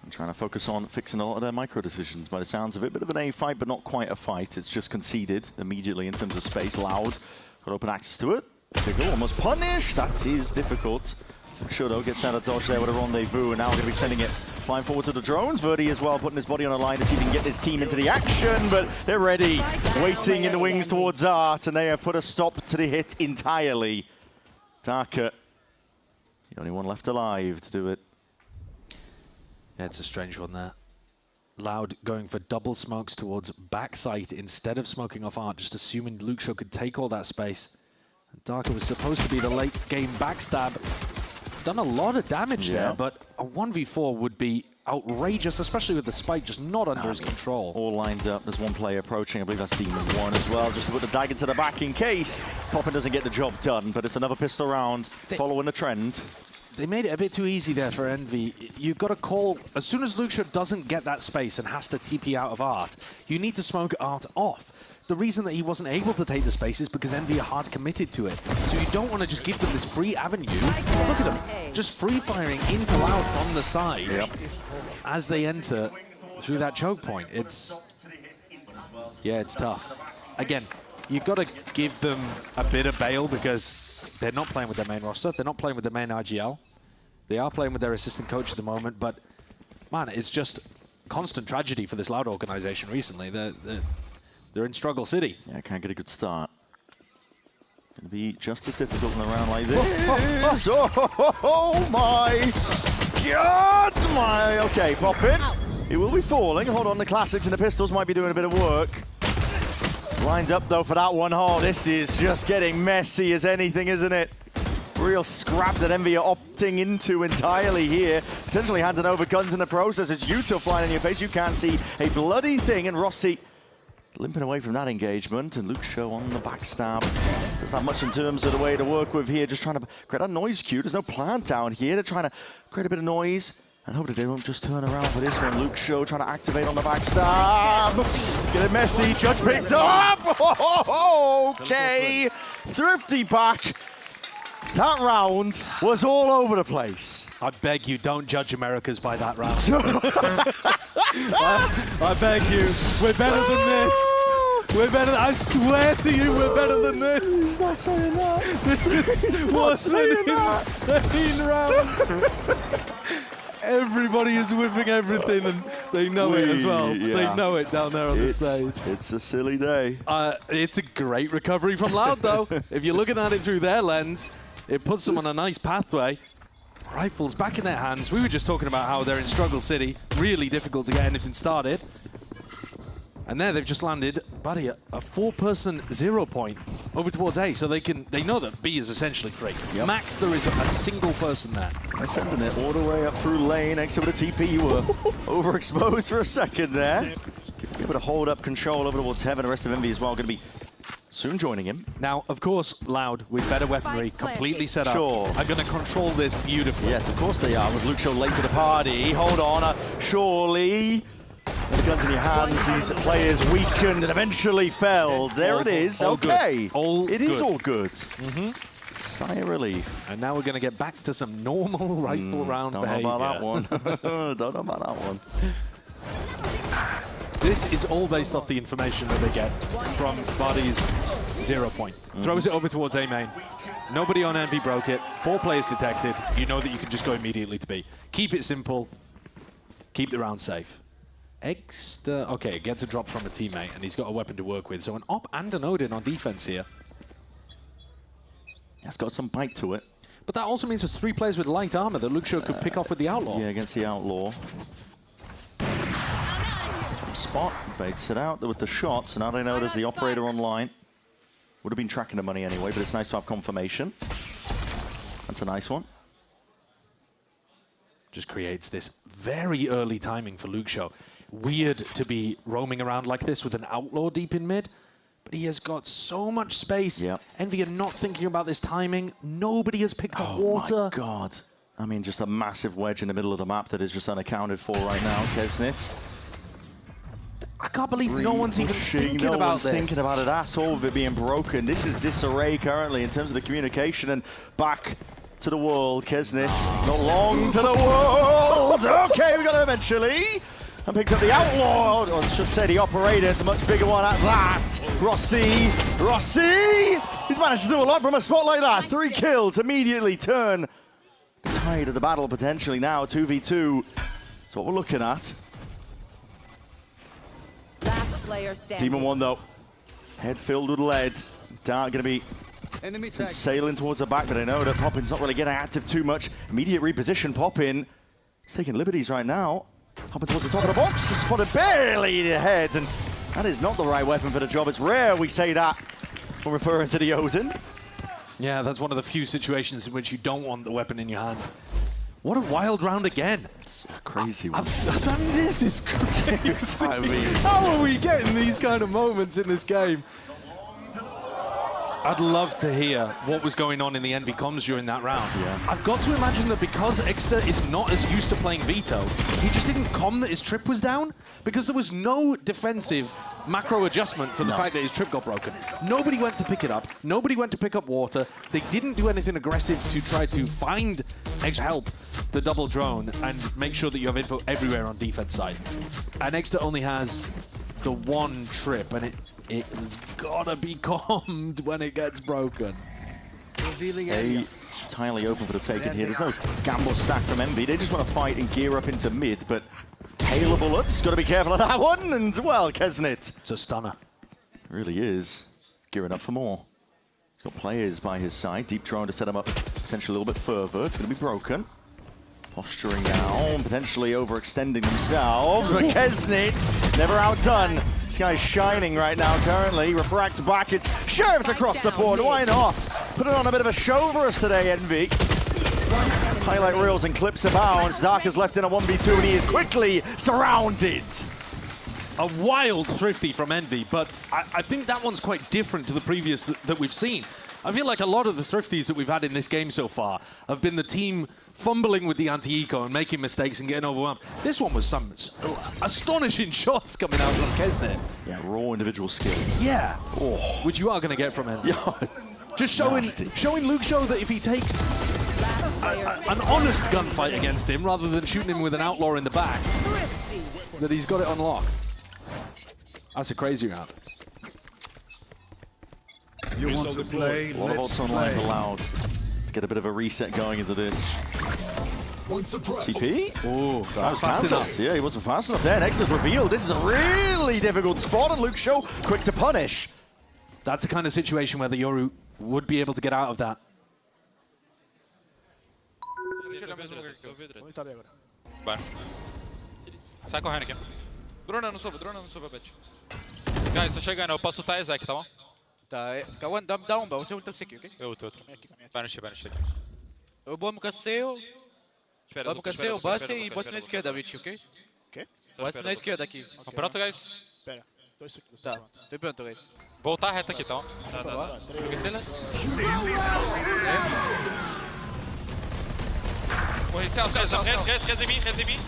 I'm trying to focus on fixing a lot of their micro decisions by the sounds of it. Bit of an A fight, but not quite a fight. It's just conceded immediately in terms of space. Loud got open access to it. Pickle almost punished. That is difficult. Shodo gets out of dodge there with a rendezvous, and now we're going to be sending it flying forward to the drones. Verdi as well, putting his body on a line to see if he can get his team into the action, but they're ready, waiting in the wings towards Art, and they have put a stop to the hit entirely. Darker, the only one left alive to do it. Yeah, it's a strange one there. Loud going for double smokes towards backside instead of smoking off Art, just assuming Luxo could take all that space. Darker was supposed to be the late game backstab. Done a lot of damage there, but a 1v4 would be outrageous, especially with the spike just not under his control. All lined up. There's one player approaching. I believe that's Demon 1 as well, just to put the dagger to the back in case Poppin doesn't get the job done. But it's another pistol round following the trend. They made it a bit too easy there for Envy. You've got to call, as soon as Luxo doesn't get that space and has to TP out of Art, you need to smoke Art off. The reason that he wasn't able to take the space is because Envy are hard committed to it. So you don't want to just give them this free avenue. Look at them, just free firing into Loud from the side as they enter through that choke point. Yeah, it's tough. Again, you've got to give them a bit of bail because they're not playing with their main roster. They're not playing with their main RGL. They are playing with their assistant coach at the moment, but man, it's just constant tragedy for this Loud organization recently. They're in struggle city. Yeah, can't get a good start. Going to be just as difficult in a round like this. Oh my God! Okay, pop it. It will be falling. Hold on, the classics and the pistols might be doing a bit of work. Lined up though for that one. Oh, this is just getting messy as anything, isn't it? Real scrap that Envy are opting into entirely here. Potentially handing over guns in the process. It's Yuto flying in your face. You can't see a bloody thing, and Rossi limping away from that engagement, and Luxo on the backstab. There's not much in terms of the way to work with here, just trying to create a noise cue. There's no plant down here. They're trying to create a bit of noise And hope that they don't just turn around for this one. Luke Show trying to activate on the backstab. It's getting messy. Judge picked up. Oh, okay. Thrifty back. That round was all over the place. I beg you, don't judge Americas by that round. I beg you, we're better than this. We're better. I swear to you, we're better than this. He's not saying that. This was an insane round. Everybody is whiffing everything, and they know it as well. Yeah. They know it down there on the stage. It's a silly day. It's a great recovery from Loud, though. If you're looking at it through their lens, it puts them on a nice pathway. Rifles back in their hands. We were just talking about how they're in Struggle City. Really difficult to get anything started. And there they've just landed, buddy, a 4-person 0 point over towards A, so they know that B is essentially free. Yep. Max, there is a single person there. They're sending it all the way up through lane. Next to the TP, you were overexposed for a second there. Able to hold up control over towards Heaven. The rest of Envy as well going to be soon joining him. Now, of course, Loud, with better weaponry, completely set up, are going to control this beautifully. Yes, of course they are, with Luke Show late to the party. Hold on, surely. With the guns in your hands, these players weakened and eventually fell. There it is. Okay. It is all good. Sigh of relief. And now we're going to get back to some normal rifle round behavior. Don't know about that one. Don't know about that one. This is all based off the information that they get from Vardy's 0 point. Throws it over towards A main. Nobody on Envy broke it. 4 players detected. You know that you can just go immediately to B. Keep it simple. Keep the round safe. Extra, okay, gets a drop from a teammate, and he's got a weapon to work with. So an Op and an Odin on defense here. That's got some bite to it. But that also means there's 3 players with light armor that Luke Show could pick off with the Outlaw. Yeah, against the Outlaw. Spot baits it out with the shots. Now they know there's the operator online. Would have been tracking the money anyway, but it's nice to have confirmation. That's a nice one. Just creates this very early timing for Luke Show. Weird to be roaming around like this with an Outlaw deep in mid, but he has got so much space. Yep. Envy are not thinking about this timing. Nobody has picked up water. Oh my God. I mean, just a massive wedge in the middle of the map that is just unaccounted for right now, Kesnit. I can't believe no one's even thinking about this. No one's thinking about it at all, with it being broken. This is disarray currently in terms of the communication, and back to the world, Kesnit. Not long to the world. Okay, we got it eventually. And picked up the Outlaw, or I should say the operator. It's a much bigger one at that. Rossi. He's managed to do a lot from a spot like that. 3 kills, immediately turn the tide of the battle potentially now. 2v2. That's what we're looking at. Last player standing. Demon 1 though. Head filled with lead. Dart gonna be sailing towards the back, but I know that Poppin's not really getting active too much. Immediate reposition, Poppin. He's taking liberties right now. Hopping towards the top of the box, just spotted barely ahead, and that is not the right weapon for the job. It's rare we say that when referring to the Odin. Yeah, that's one of the few situations in which you don't want the weapon in your hand. What a wild round again. It's a crazy one. I mean, this is crazy. I mean, how are we getting these kind of moments in this game? I'd love to hear what was going on in the Envy comms during that round. Yeah. I've got to imagine that because Exeter is not as used to playing Veto, he just didn't comm that his trip was down, because there was no defensive macro adjustment for the fact that his trip got broken. Nobody went to pick it up. Nobody went to pick up water. They didn't do anything aggressive to try to find Exeter, help the double drone and make sure that you have info everywhere on defense side. And Exeter only has the 1 trip, and it has gotta be calmed when it gets broken. Entirely open for the taking here. There's no gamble stack from Envy. They just want to fight and gear up into mid, but hail of bullets. Got to be careful of that one. And well, Kesnit. It's a stunner. It really is. Gearing up for more. He's got players by his side. Deep drone to set him up potentially a little bit further. It's going to be broken. Posturing down, potentially overextending himself. But Kesnit, never outdone. This guy's shining right now currently. Refract back, it's Sheriffs across the board. Why not? Putting on a bit of a show for us today, Envy. Highlight reels and clips abound. Dark is left in a 1v2 and he is quickly surrounded. A wild thrifty from Envy, but I think that one's quite different to the previous that we've seen. I feel like a lot of the thrifties that we've had in this game so far have been the team fumbling with the anti-eco and making mistakes and getting overwhelmed. This one was some astonishing shots coming out from Kesnet. Yeah, raw individual skill. Yeah, which you are going to get from him. Yeah. Just showing Luke Show that if he takes an honest gunfight against him rather than shooting him with an outlaw in the back, that he's got it on lock. That's a crazy round. You want to play? A lot of ults online allowed to get a bit of a reset going into this. TP? Oh, that was fast enough. Yeah, he wasn't fast enough there. Next is revealed. This is a really difficult spot, and Luke Show quick to punish. That's the kind of situation where the Yoru would be able to get out of that. Vai. Sai correndo aqui. Drona no sub, Bet. Guys, tô chegando. Eu posso ultar Ezek, tá bom? Tá, Kawan, dá um, você ulta aqui, ok? Eu ulto. Vai no X aqui. Eu vou no Caceu, Espera, base e bote na esquerda, Rich, ok? Ok. Bote na esquerda aqui. Pronto, guys? Espera, 2 segundos. Tá, tô pronto, guys. Voltar reto aqui, tá bom? Tá. Corre, res em mim.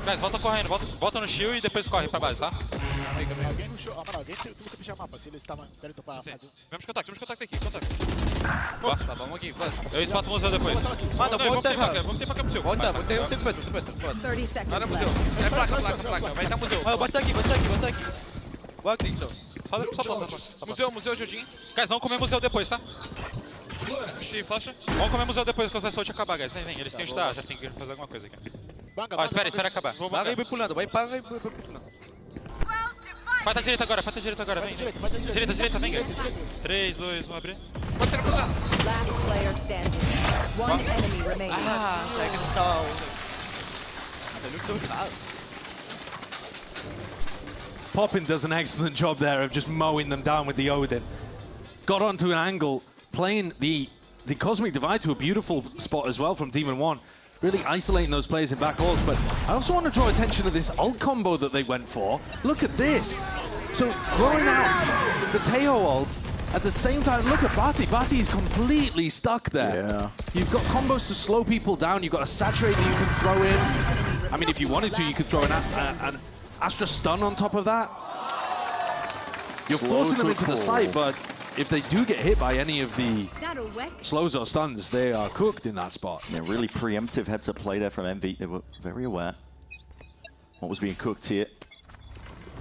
Guys, volta correndo, volta no shield e depois corre pra base, tá? Alguém no show, mano, alguém tem que fechar mapa, se eles estavam perto pra fazer. Vamos contato aqui, contato. Tá, vamos aqui, vai. Eu espato o museu depois. Mano, Vamos ter faca museu. Volta, botei o tempo, 30 seconds Nada museu. left. É placa. Vai dar museu. bota aqui. Vai aqui, só. Só volta. Museu, Jodin. Guys, vamos comer museu depois, tá? Flasha. Vamos comer museu depois quando essa ult acabar, guys. Vem. Eles têm que ajudar, já tem que fazer alguma coisa aqui. Ó, espera acabar. Para e vai pulando, vai pulando. Vai pra direita agora, vem. Direita, vem, guys. 3, 2, 1, abrir. Last player standing. One enemy remaining. É que não tá o... Poppin does an excellent job there of just mowing them down with the Odin. Got onto an angle, playing the Cosmic Divide to a beautiful spot as well from Demon 1. Really isolating those players in back halls, but I also want to draw attention to this ult combo that they went for. Look at this. So throwing out the Teo ult, at the same time, look at Bati. Bati is completely stuck there. Yeah. You've got combos to slow people down. You've got a Saturate that you can throw in. I mean, if you wanted to, you could throw an Astra Stun on top of that. You're forcing them into the site, but if they do get hit by any of the slows or stuns, they are cooked in that spot. Yeah, really preemptive heads-up play there from Envy. They were very aware what was being cooked here.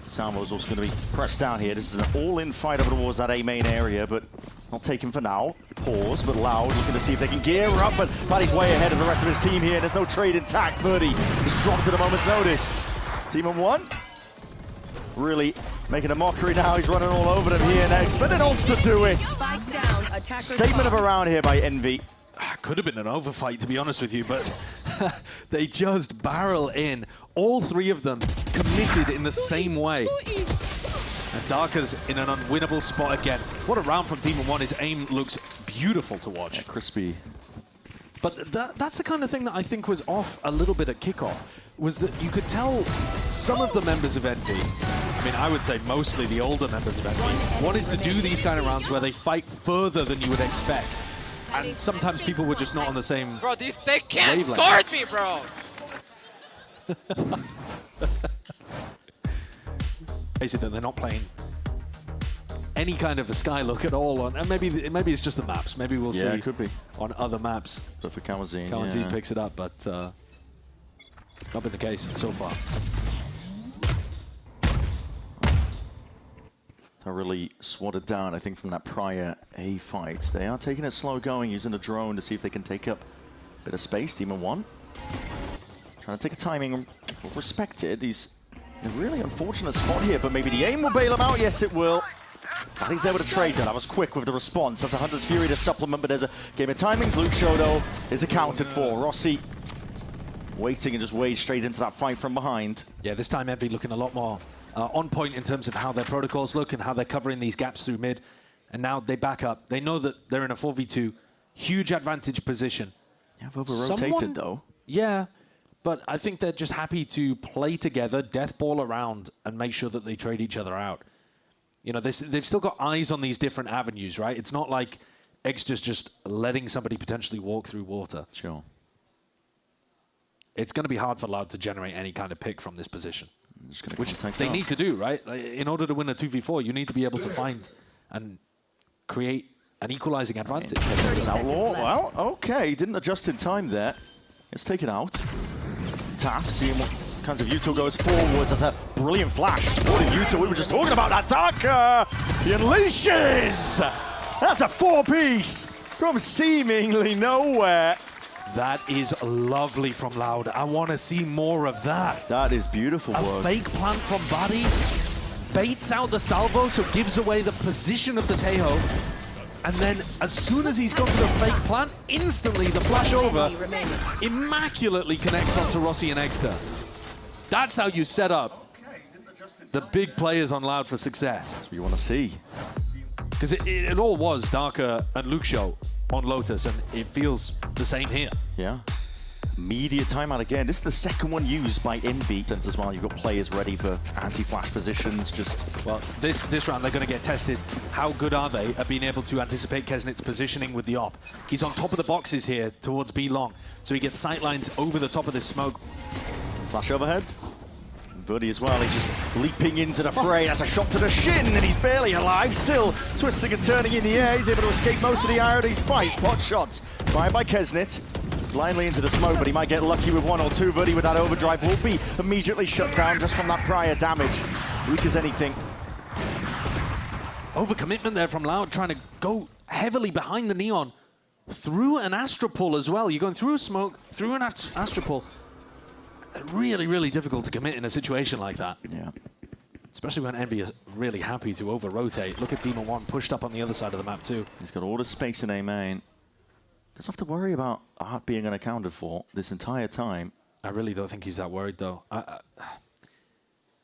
Salvo's also going to be pressed down here. This is an all-in fight over towards that A main area, but not taken for now. Pause, but Loud looking to see if they can gear up, but Paddy's way ahead of the rest of his team here. There's no trade intact. Birdie just dropped at a moment's notice. Team on 1. Really making a mockery now. He's running all over them here next, but it wants to do it. Spike down, attacker Statement of a round here by Envy. Could have been an overfight, to be honest with you, but they just barrel in. All three of them committed in the same way. And Darker's in an unwinnable spot again. What a round from Demon 1. His aim looks beautiful to watch. Yeah, crispy. But that's the kind of thing that I think was off a little bit at kickoff, was that you could tell some of the members of Envy, I mean, I would say mostly the older members of Envy, wanted to do these kind of rounds where they fight further than you would expect. And sometimes people were just not on the same Bro, they can't wavelength. guard me, bro! Basically, they're not playing any kind of a sky look at all on, and maybe it's just the maps. Maybe we'll see it could be on other maps. So for Kamazine, Kamazine picks it up, but not been the case so far. They're really swatted down, I think, from that prior A fight. They are taking it slow going, using the drone to see if they can take up a bit of space. Demon 1 trying to take a timing respected. He's in a really unfortunate spot here, but maybe the aim will bail him out. Yes, it will. I think he's able to trade that. I was quick with the response. That's a Hunter's Fury to supplement, but there's a game of timings. Luke Shodo is accounted for. Rossi waiting and just wade straight into that fight from behind. Yeah, this time Envy looking a lot more on point in terms of how their protocols look and how they're covering these gaps through mid. And now they back up. They know that they're in a 4v2. Huge advantage position. Yeah, over-rotated though. Yeah, but I think they're just happy to play together, death ball around, and make sure that they trade each other out. You know, they've still got eyes on these different avenues, right? It's not like Extra's just letting somebody potentially walk through water. Sure. It's going to be hard for Loud to generate any kind of pick from this position, which they out. need to do, right? Like, in order to win a 2v4, you need to be able to find and create an equalizing advantage. Outlaw, well, okay, didn't adjust in time there. Let's take it out. Tap, seeing what kinds of Yuto goes forwards. That's a brilliant flash. Supporting Yuto, we were just talking about that. Darker, he unleashes. That's a 4-piece from seemingly nowhere. That is lovely from Loud. I want to see more of that. That is beautiful work. A fake plant from Buddy, baits out the salvo, so gives away the position of the Tejo. And then as soon as he's gone to the fake plant, instantly the flash over immaculately connects onto Rossi and Exter. That's how you set up the big players on Loud for success. That's what you want to see. Because it all was Darker and Luke Show on Lotus, and it feels the same here. Yeah. Media timeout again. This is the second one used by Envy as well. You've got players ready for anti-flash positions. Well, this round they're going to get tested. How good are they at being able to anticipate Kesnit's positioning with the op? He's on top of the boxes here towards B long, so he gets sightlines over the top of this smoke. Flash overhead. Buddy as well, he's just leaping into the fray. That's a shot to the shin, and he's barely alive. Still twisting and turning in the air. He's able to escape most of the ire of these fights. Spot shots fired by Kesnit. Blindly into the smoke, but he might get lucky with one or two. Buddy with that overdrive will be immediately shut down just from that prior damage. Weak as anything. Overcommitment there from Loud, trying to go heavily behind the Neon. Through an Astropole as well. You're going through a smoke, through an Astropole. Really, really difficult to commit in a situation like that. Yeah. Especially when Envy is really happy to over-rotate. Look at Demon 1 pushed up on the other side of the map too. He's got all the space in A main. Doesn't have to worry about Art being unaccounted for this entire time. I really don't think he's that worried though.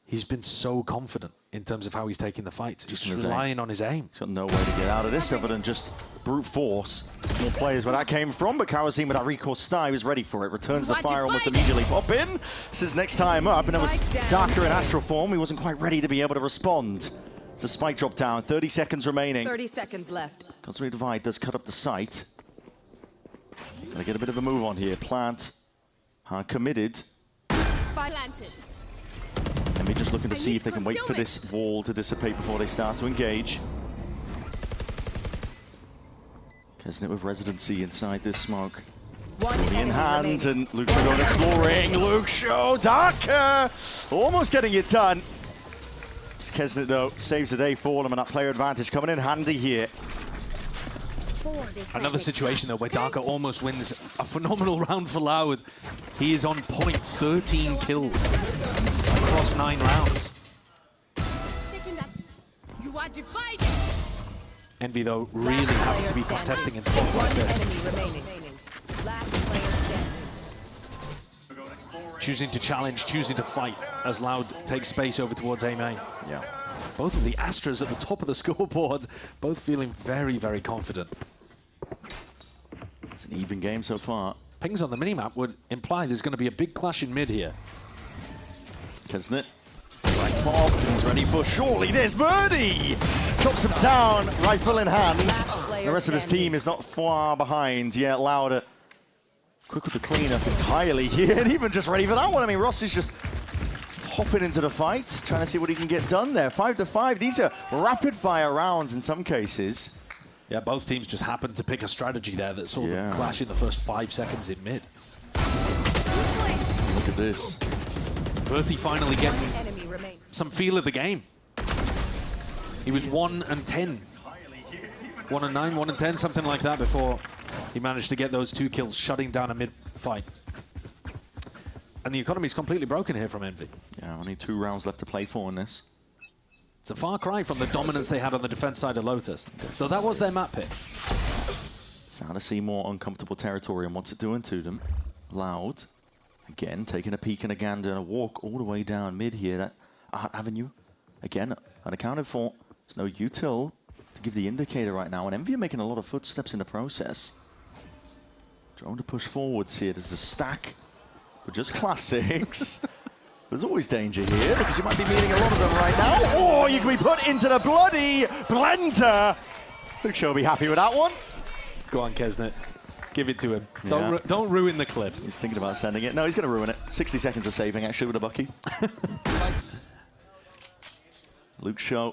He's been so confident in terms of how he's taking the fights. Just relying on his aim. He's got no way to get out of this other than just brute force. More players where that came from, but Karazim with that recourse style is ready for it. Returns the fire almost immediately. Pop in. This is next time up, and it was Darker in astral form. He wasn't quite ready to be able to respond. It's a spike drop down. 30 seconds remaining. 30 seconds left. Concentrate Divide does cut up the site. Gonna get a bit of a move on here. Plant, hard committed. Planted. And we're just looking to see if they can wait for this wall to dissipate before they start to engage. Kesnit with residency inside this smoke. Body in hand, and Luke Show going exploring. Luke Show, Darker! Almost getting it done. Kesnit, though, saves the day for them, and that player advantage coming in handy here. Another situation, though, where Darker almost wins a phenomenal round for Loud. He is on point, 13 kills across 9 rounds. You are divided. Envy, though, really happy to be contesting in spots like this. Choosing to challenge, choosing to fight as Loud takes space over towards A main. Yeah. Both of the Astras at the top of the scoreboard, both feeling very, very confident. It's an even game so far. Pings on the minimap would imply there's going to be a big clash in mid here. Kesnit, right popped, and he's ready for surely this birdie! Chops him down, rifle in hand. The rest of his team is not far behind. Yeah, Loud, quick with the cleanup entirely here, and even just ready for that one. I mean, Ross is just hopping into the fight, trying to see what he can get done there. 5 to 5, these are rapid fire rounds in some cases. Yeah, both teams just happened to pick a strategy there that saw them clash in the first 5 seconds in mid. Look at this. Bertie finally getting some feel of the game. He was 1 and 10. 1 and 9, 1 and 10, something like that before he managed to get those 2 kills, shutting down a mid fight. And the economy's completely broken here from Envy. Yeah, only 2 rounds left to play for in this. It's a far cry from the dominance they had on the defense side of Lotus. So that was their map pick. Starting to see more uncomfortable territory, and what's it doing to them? Loud, again, taking a peek and a gander and a walk all the way down mid here. That Art Avenue, again, unaccounted for. There's no util to give the indicator right now, and Envy are making a lot of footsteps in the process. Drone to push forwards here. There's a stack. But just classics. There's always danger here because you might be meeting a lot of them right now. Or you can be put into the bloody blender. Luke Shaw will be happy with that one. Go on, Kesnet. Give it to him. Yeah. Don't ruin the clip. He's thinking about sending it. No, he's going to ruin it. 60 seconds of saving, actually, with a Bucky. Luke Shaw,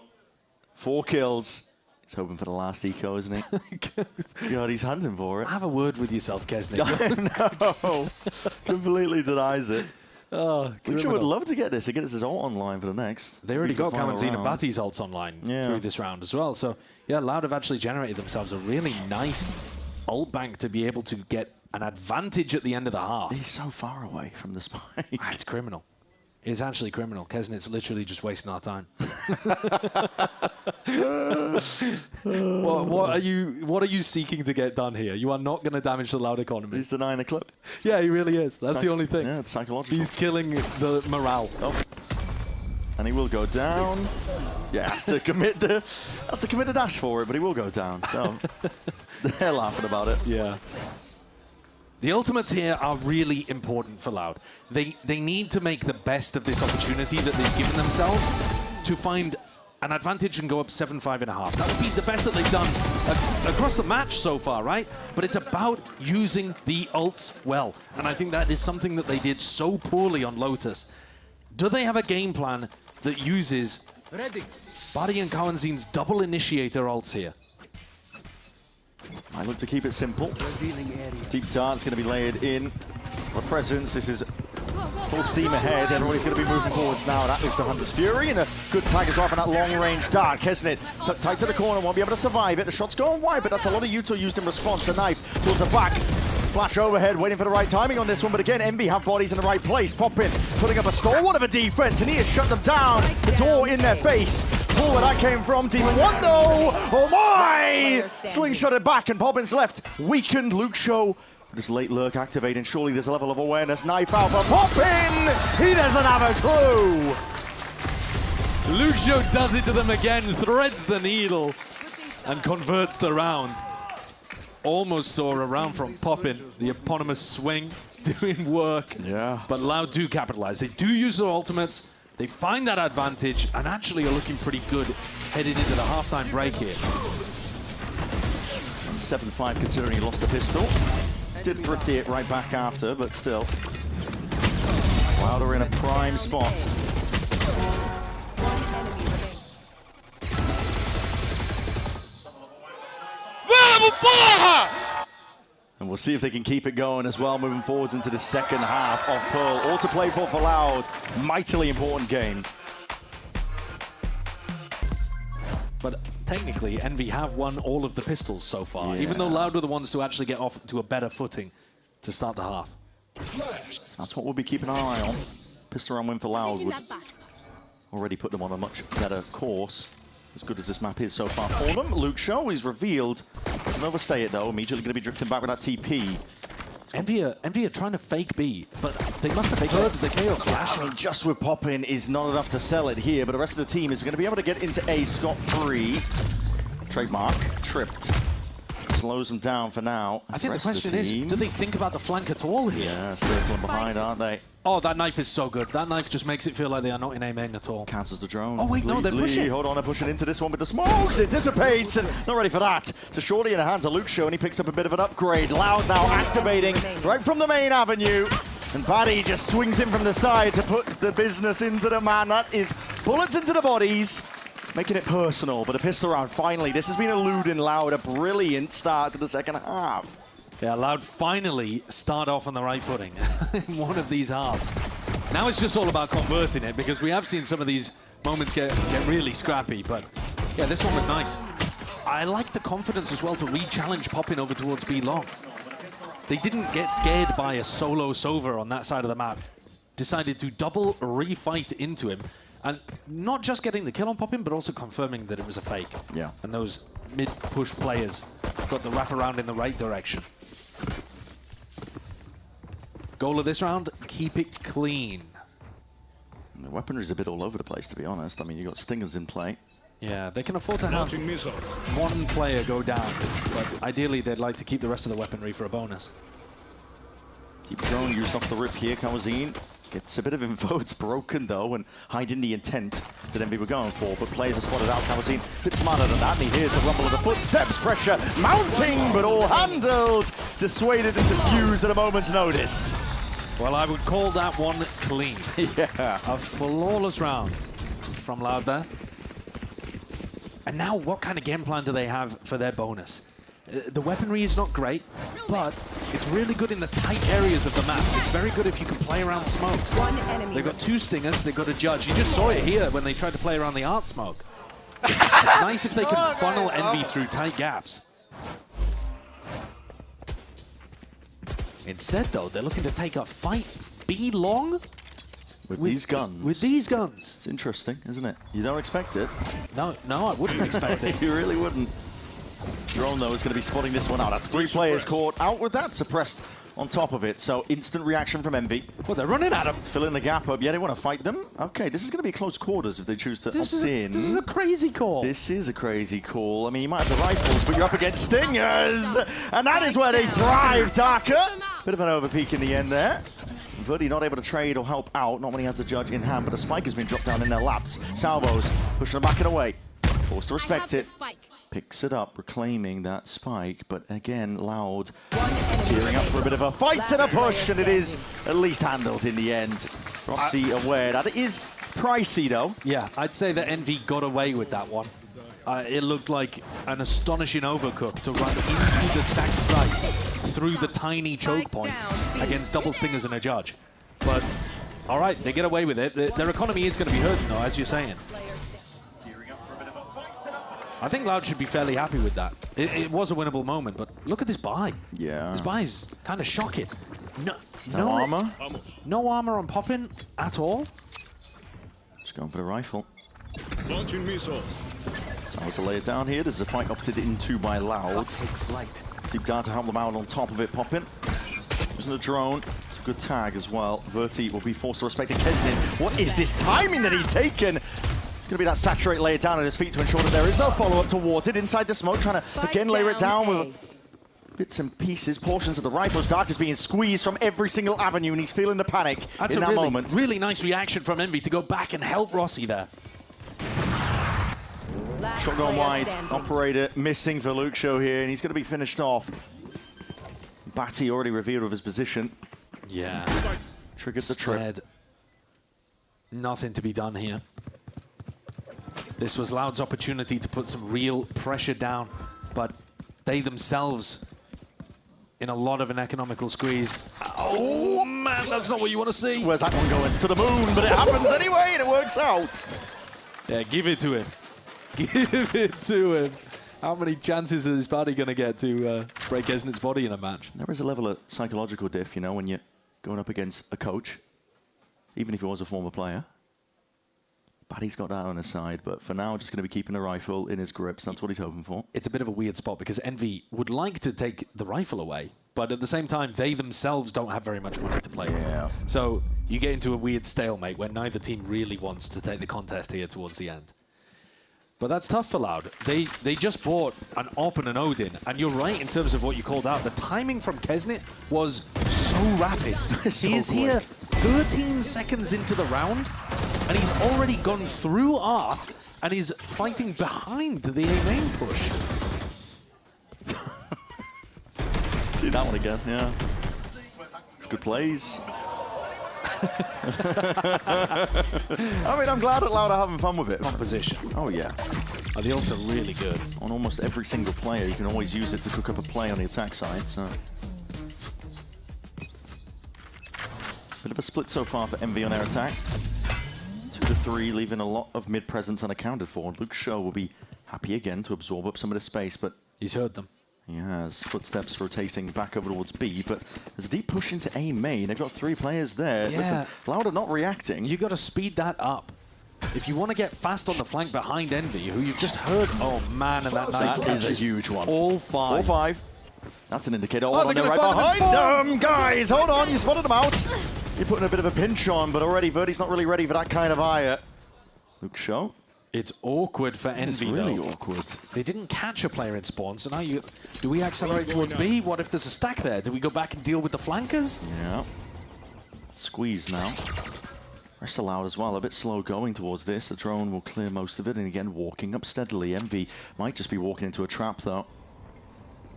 4 kills. He's hoping for the last eco, isn't he? God, he's hunting for it. Have a word with yourself, Kesnet. No, completely denies it. Oh, Luke Shaw would love to get this. He gets his ult online for the next. They already got final Kamanzine and round. Batty's ults online through this round as well. So, yeah, Loud have actually generated themselves a really nice ult bank to be able to get an advantage at the end of the half. He's so far away from the spike. It's criminal. It's actually criminal. Kesnet's literally just wasting our time. What are you seeking to get done here? You are not going to damage the Loud economy. He's denying the clip. Yeah, he really is. That's the only thing. Yeah, it's psychological. He's killing the morale. Oh. And he will go down. Yeah, has to commit the dash for it, but he will go down. So they're laughing about it. Yeah. The ultimates here are really important for Loud. They need to make the best of this opportunity that they've given themselves to find an advantage and go up 7-5.5. That would be the best that they've done across the match so far, right? But it's about using the ults well. And I think that is something that they did so poorly on Lotus. Do they have a game plan that uses Bari and Kawanzine's double initiator ults here? I look to keep it simple. Deep Dart's going to be layered in. For presence, this is full steam ahead. Everybody's going to be moving forwards now. That is the Hunter's Fury, and a good tag as well from that long-range dart. Kesnet tight to the corner, won't be able to survive it. The shot's going wide, but that's a lot of Yuto used in response. A knife pulls it back. Flash overhead, waiting for the right timing on this one, but again, Envy have bodies in the right place. Poppin, putting up a stalwart of a defense, and he has shut them down. The door in their face. Pull where that came from. Team 1 though. Oh my! Slingshot it back, and Poppin's left. Weakened Luke Shaw. This late lurk activating. Surely there's a level of awareness. Knife out for Poppin! He doesn't have a clue. Luke Shaw does it to them again, threads the needle, and converts the round. Almost saw a round from Poppin, the eponymous swing, doing work. Yeah. But Loud do capitalize. They do use their ultimates. They find that advantage and actually are looking pretty good headed into the halftime break here. 7-5 considering he lost the pistol. Did thrifty it right back after, but still. Loud are in a prime spot. And we'll see if they can keep it going as well, moving forwards into the second half of Pearl. All to play for Loud. Mightily important game. But technically, Envy have won all of the pistols so far, even though Loud were the ones to actually get off to a better footing to start the half. That's what we'll be keeping an eye on. Pistol round win for Loud would already put them on a much better course. As good as this map is so far for them. Luke Shaw is revealed. Doesn't overstay it though. Immediately going to be drifting back with that TP. Envy are trying to fake B, but they must have heard the KO flash. I mean, just with Poppin is not enough to sell it here, but the rest of the team is going to be able to get into A scot-free. Trademark, tripped. Slows them down for now. I think the question is, do they think about the flank at all here? Yeah, circling behind, aren't they? Oh, that knife is so good. That knife just makes it feel like they are not in A main at all. Cancels the drone. Oh, wait, no, they're pushing. Hold on, they're pushing into this one with the smokes. It dissipates, and not ready for that. So shortly in the hands of Luke Shaw, and he picks up a bit of an upgrade. Loud now activating right from the main avenue. And Paddy just swings in from the side to put the business into the man. That is bullets into the bodies. Making it personal, but a pistol round finally. This has been eluding Loud. A brilliant start to the second half. Yeah, Loud finally start off on the right footing in one of these halves. Now it's just all about converting it, because we have seen some of these moments get really scrappy, but yeah, this one was nice. I like the confidence as well to re-challenge Poppin over towards B long. They didn't get scared by a solo Sova on that side of the map. Decided to double re-fight into him. And not just getting the kill on Poppin, but also confirming that it was a fake. Yeah. And those mid-push players got the wraparound in the right direction. Goal of this round, keep it clean. The weaponry is a bit all over the place, to be honest. I mean, you've got Stingers in play. Yeah, they can afford to have one player go down, but ideally they'd like to keep the rest of the weaponry for a bonus. Deep drone used off the rip here, Kamanzine. Gets a bit of info. It's broken, though, and hiding the intent that Envy were going for. But players are spotted out. Kalazine a bit smarter than that, and he hears the rumble of the footsteps. Pressure mounting, but all handled. Dissuaded and diffused at a moment's notice. Well, I would call that one clean. Yeah. A flawless round from Loud there. And now, what kind of game plan do they have for their bonus? The weaponry is not great, but it's really good in the tight areas of the map. It's very good if you can play around smokes. They've got 2 stingers, they've got a judge. You just saw it here when they tried to play around the art smoke. It's nice if they can funnel Envy through tight gaps. Instead, though, they're looking to take a fight B long With these guns. With these guns. It's interesting, isn't it? You don't expect it. No, I wouldn't expect it. You really wouldn't. Drone, though, is going to be spotting this one out. That's 3 players caught out with that. Suppressed on top of it. So instant reaction from Envy. Well, they're running at him. Filling the gap up. Yeah, they want to fight them. Okay, this is going to be close quarters if they choose to opt in. This is a crazy call. This is a crazy call. I mean, you might have the rifles, but you're up against stingers. And that is where they thrive, Darker. Bit of an overpeak in the end there. Verdi not able to trade or help out, not when he has the judge in hand, but a spike has been dropped down in their laps. Salvos pushing them back and away. Forced to respect it. Picks it up, reclaiming that spike, but again, Loud gearing up for a bit of a fight and a push, and it is at least handled in the end. Rossi aware that it is pricey, though. Yeah, I'd say that Envy got away with that one. It looked like an astonishing overcook to run into the stacked site through the tiny choke point against double stingers and a judge. But, all right, they get away with it. Their economy is going to be hurting, though, as you're saying. I think Loud should be fairly happy with that. It was a winnable moment, but look at this buy. Yeah. This buy is kind of shocking. No armor. No armor on Poppin at all. Just going for the rifle. Launching missiles. Salvos to lay it down here. There's a fight opted into by Loud. Deep down to help them out on top of it. Poppin. Using the drone. It's a good tag as well. Verti will be forced to respect it. Kesnin. What is this timing that he's taken? It's going to be that saturate layer down at his feet to ensure that there is no follow-up towards it. Inside the smoke, trying to again layer it down with bits and pieces, portions of the rifles. Dark is being squeezed from every single avenue, and he's feeling the panic in that moment. Really nice reaction from Envy to go back and help Rossi there. Shotgun wide, operator missing for Luke Show here, and he's going to be finished off. Batty already revealed of his position. Yeah. Triggered the trip. Nothing to be done here. This was Loud's opportunity to put some real pressure down, but they themselves in a lot of an economical squeeze. Oh man, that's not what you want to see. Where's that one going? To the moon, but it happens anyway, and it works out. Yeah, give it to him. Give it to him. How many chances is his body going to get to spray Kesnit's body in a match? There is a level of psychological diff, you know, when you're going up against a coach, even if he was a former player. Batty's got that on his side, but for now, just going to be keeping the rifle in his grips. That's what he's hoping for. It's a bit of a weird spot because Envy would like to take the rifle away, but at the same time, they themselves don't have very much money to play with. So you get into a weird stalemate where neither team really wants to take the contest here towards the end. But that's tough for Loud. They just bought an Op and an Odin, and you're right in terms of what you called out. The timing from Kesnit was so rapid. So he is here 13 seconds into the round, and he's already gone through Art, and he's fighting behind the A main push. See that one again, yeah. It's good plays. I mean, I'm glad that Loud are having fun with it. Composition. Oh, yeah. Oh, the ults are really good. On almost every single player, you can always use it to cook up a play on the attack side, so. Bit of a split so far for Envy on their attack. 2 to 3, leaving a lot of mid presence unaccounted for. Luke Shaw will be happy again to absorb up some of the space, but he's heard them. He has footsteps rotating back over towards B, but there's a deep push into A main. They've got 3 players there. Yeah. Listen, Loud are not reacting. You got to speed that up. If you want to get fast on the flank behind Envy, who you've just heard, oh man, and that is a huge one. All 5. All 5. That's an indicator. Oh, they're right behind them, guys. Hold on, you spotted them out. You're putting a bit of a pinch on, but already Verdi's not really ready for that kind of ire. Luke Shaw. It's awkward for Envy, It's really though. awkward. They didn't catch a player in spawn, so now do we accelerate towards B? What if there's a stack there? Do we go back and deal with the flankers? Yeah. Squeeze now. Rest allowed as well, a bit slow going towards this. The drone will clear most of it, and again, walking up steadily. Envy might just be walking into a trap, though.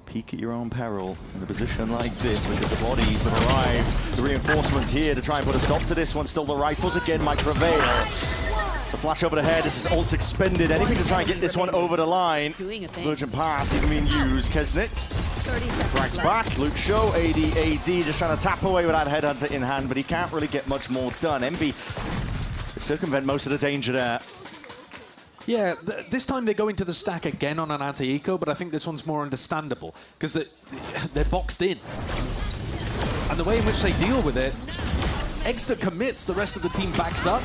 Peek at your own peril in a position like this, because the bodies have arrived. The reinforcements here to try and put a stop to this one. Still the rifles again might prevail. The flash over the head, this is ult expended. Anything to try and get this one over the line. Virgin pass even being used. Kesnit frags back. Luke Show, AD just trying to tap away with that headhunter in hand, but he can't really get much more done. Envy circumvent most of the danger there. Yeah, this time they go into the stack again on an anti-eco, but I think this one's more understandable because they're boxed in. And the way in which they deal with it, Exeter commits, the rest of the team backs up.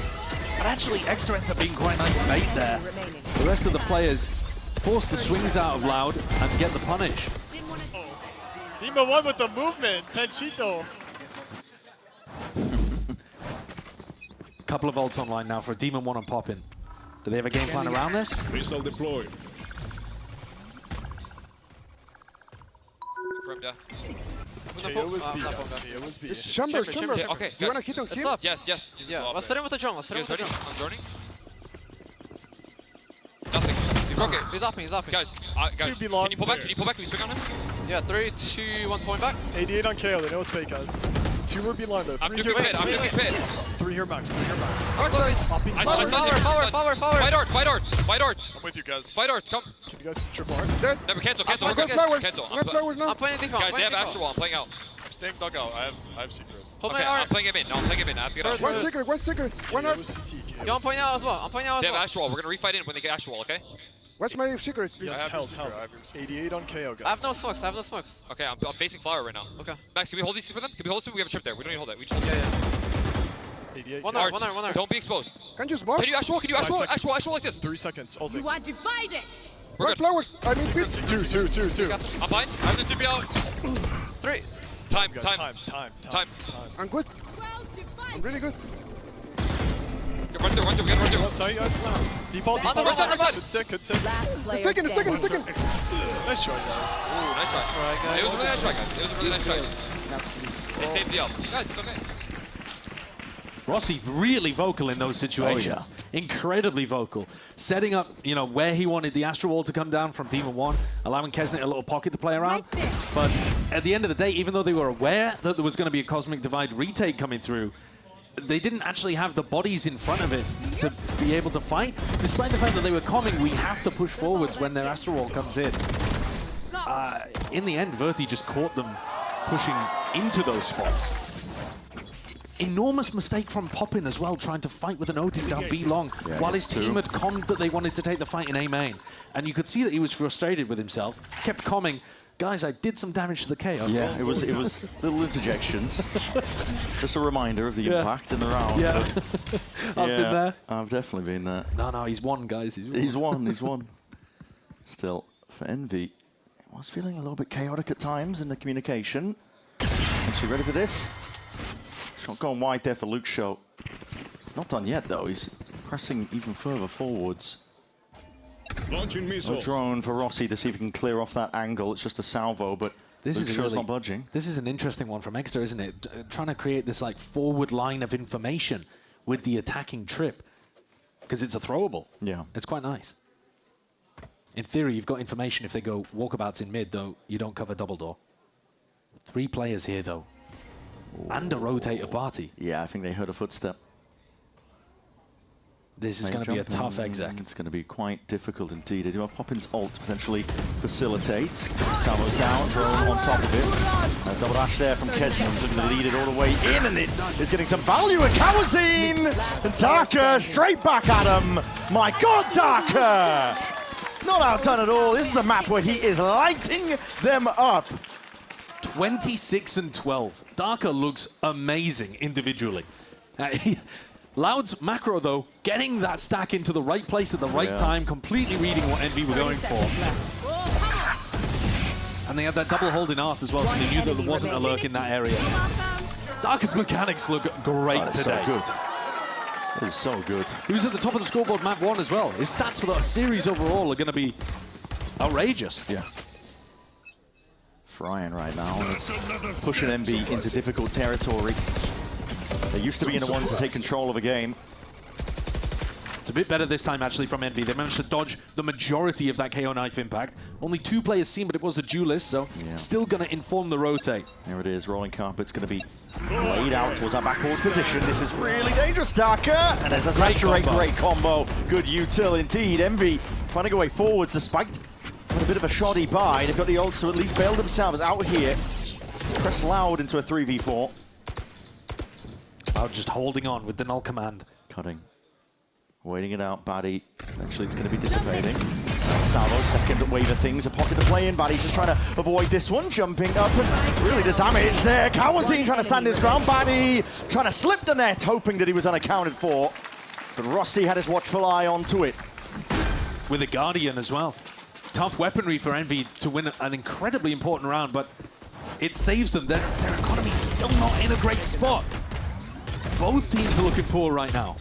But actually, Exeter ends up being quite nice bait there. The rest of the players force the swings out of Loud and get the punish. Demon 1 with the movement, Penchito. Couple of ults online now for a Demon 1 and Poppin. Do they have a game plan around this? Missile deployed. From there. Chamber. Yeah, okay, You wanna hit on It's kill? up. Yes. Yeah, let's hit him with the drone. Let's hit him with the drone. I'm droning. Nothing. Okay, he's off me, he's off me. Guys, can you pull back? Can you pull back? Can we swing on him? Yeah, 3, 2, 1, point back. 88 on KO, they know it's fake, guys. 2 were behind though. I'm 3 doing here pit. max. I'm doing pit. 3 here max. 3 here max. Alright, sorry. Forward. Fight art. I'm with you guys. Fight art, come. Can you guys triple R? Never cancel. I'm going flowers. Cancel. I'm flowers now. I'm playing default. Guys, they have Astral Wall. I'm playing out. I'm staying dugout. I have secret. Hold Okay, my I'm arm. playing him in. No, I'm playing him in. I have to get out. One secret. One up. Yo, I'm playing out as well. They have Astral Wall. We're gonna refight in when they get Astral Wall, okay? Watch my secret. Yes, health. 88 on KO, guys. I have no smokes. Okay, I'm facing Flower right now. Okay. Max, can we hold these for them? Can we hold this? We have a trip there. We don't need to hold it. We just hold Yeah, it. yeah. 88. One Arts, there. Don't be exposed. Can you smoke? Can you Astral Wall? Can you Astral Wall? 5 seconds. Astral like this. 3 seconds. Ult. You are divided. We're One good. flowers. I mean, bit. 2. I'm fine. I have the TP out. 3. Time. I'm good. Well divided. I'm really good. Run through. We gotta run through. One side, guys. Default. On the right side. Good sick. Last player It's taken. standing. Nice try, guys. Ooh, nice try. It was a really nice try, guys. It was a really nice try. They saved the up. Guys, it's okay. Rossi really vocal in those situations. Incredibly vocal. Setting up, where he wanted the Astral Wall to come down from Demon 1, allowing Kesnit a little pocket to play around. Right there. But at the end of the day, even though they were aware that there was going to be a Cosmic Divide retake coming through, they didn't actually have the bodies in front of it to be able to fight. Despite the fact that they were coming, we have to push forwards when their Astral Wall comes in. In the end, Verti just caught them pushing into those spots. Enormous mistake from Poppin as well, trying to fight with an Odin down B long, while his team had commed that they wanted to take the fight in A main. And you could see that he was frustrated with himself, kept comming. Guys, I did some damage to the KO. Yeah, it was little interjections. Just a reminder of the impact in the round. Yeah, I've been there. I've definitely been there. No, he's won, guys. He's won. Still, for Envy, it was feeling a little bit chaotic at times in the communication. Actually ready for this? Shot going wide there for Luke Show. Not done yet, though. He's pressing even further forwards. Launching A missiles. drone for Rossi to see if he can clear off that angle. It's just a salvo, but This Luke is Show's not budging. This is an interesting one from Exeter, isn't it? Trying to create this forward line of information with the attacking trip, because it's a throwable. Yeah. It's quite nice. In theory, you've got information if they go walkabouts in mid, though you don't cover double door. 3 players here, though. And a rotate of Barty. Yeah, I think they heard a footstep. This is going to be a tough exec. It's going to be quite difficult indeed. They do have Poppin's ult to potentially facilitate. Salvo's down, drone on top of it. A double dash there from Kesnit, who's going to lead it all the way in, and it is getting some value at Kawazine! And Darker straight back at him! My God, Darker! Not outdone at all. This is a map where he is lighting them up. 26 and 12. Darker looks amazing individually. Loud's macro, though, getting that stack into the right place at the right time, completely reading what Envy were going for. And they had that double hold in art as well, so they knew that there wasn't a lurk in that area. Darker's mechanics look great today. So good. It is so good. He was at the top of the scoreboard map 1 as well. His stats for the series overall are going to be outrageous. Yeah. Frying right now. It's pushing MB into difficult territory. They're used to being the ones to take control of a game. It's a bit better this time, actually, from Envy. They managed to dodge the majority of that KO knife impact. Only 2 players seen, but it was a duelist, so still going to inform the rotate. There it is. Rolling carpet's going to be laid out towards our backboard position. This is really dangerous, Darker. And there's a saturate. Great combo. Good util indeed. Envy finding a way forwards despite a bit of a shoddy buy. They've got the ult to at least bail themselves out here. Let's press Loud into a 3v4. Loud just holding on with the null command. Cutting. Waiting it out, Baddy. Eventually it's going to be dissipating. Salvo, second wave of things, a pocket to play in. Baddy's just trying to avoid this one, jumping up, and really the damage there. Kawazine trying to stand his ground. Baddy trying to slip the net, hoping that he was unaccounted for. But Rossi had his watchful eye onto it. With a Guardian as well. Tough weaponry for Envy to win an incredibly important round, but it saves them. Their economy's still not in a great spot. Both teams are looking poor right now.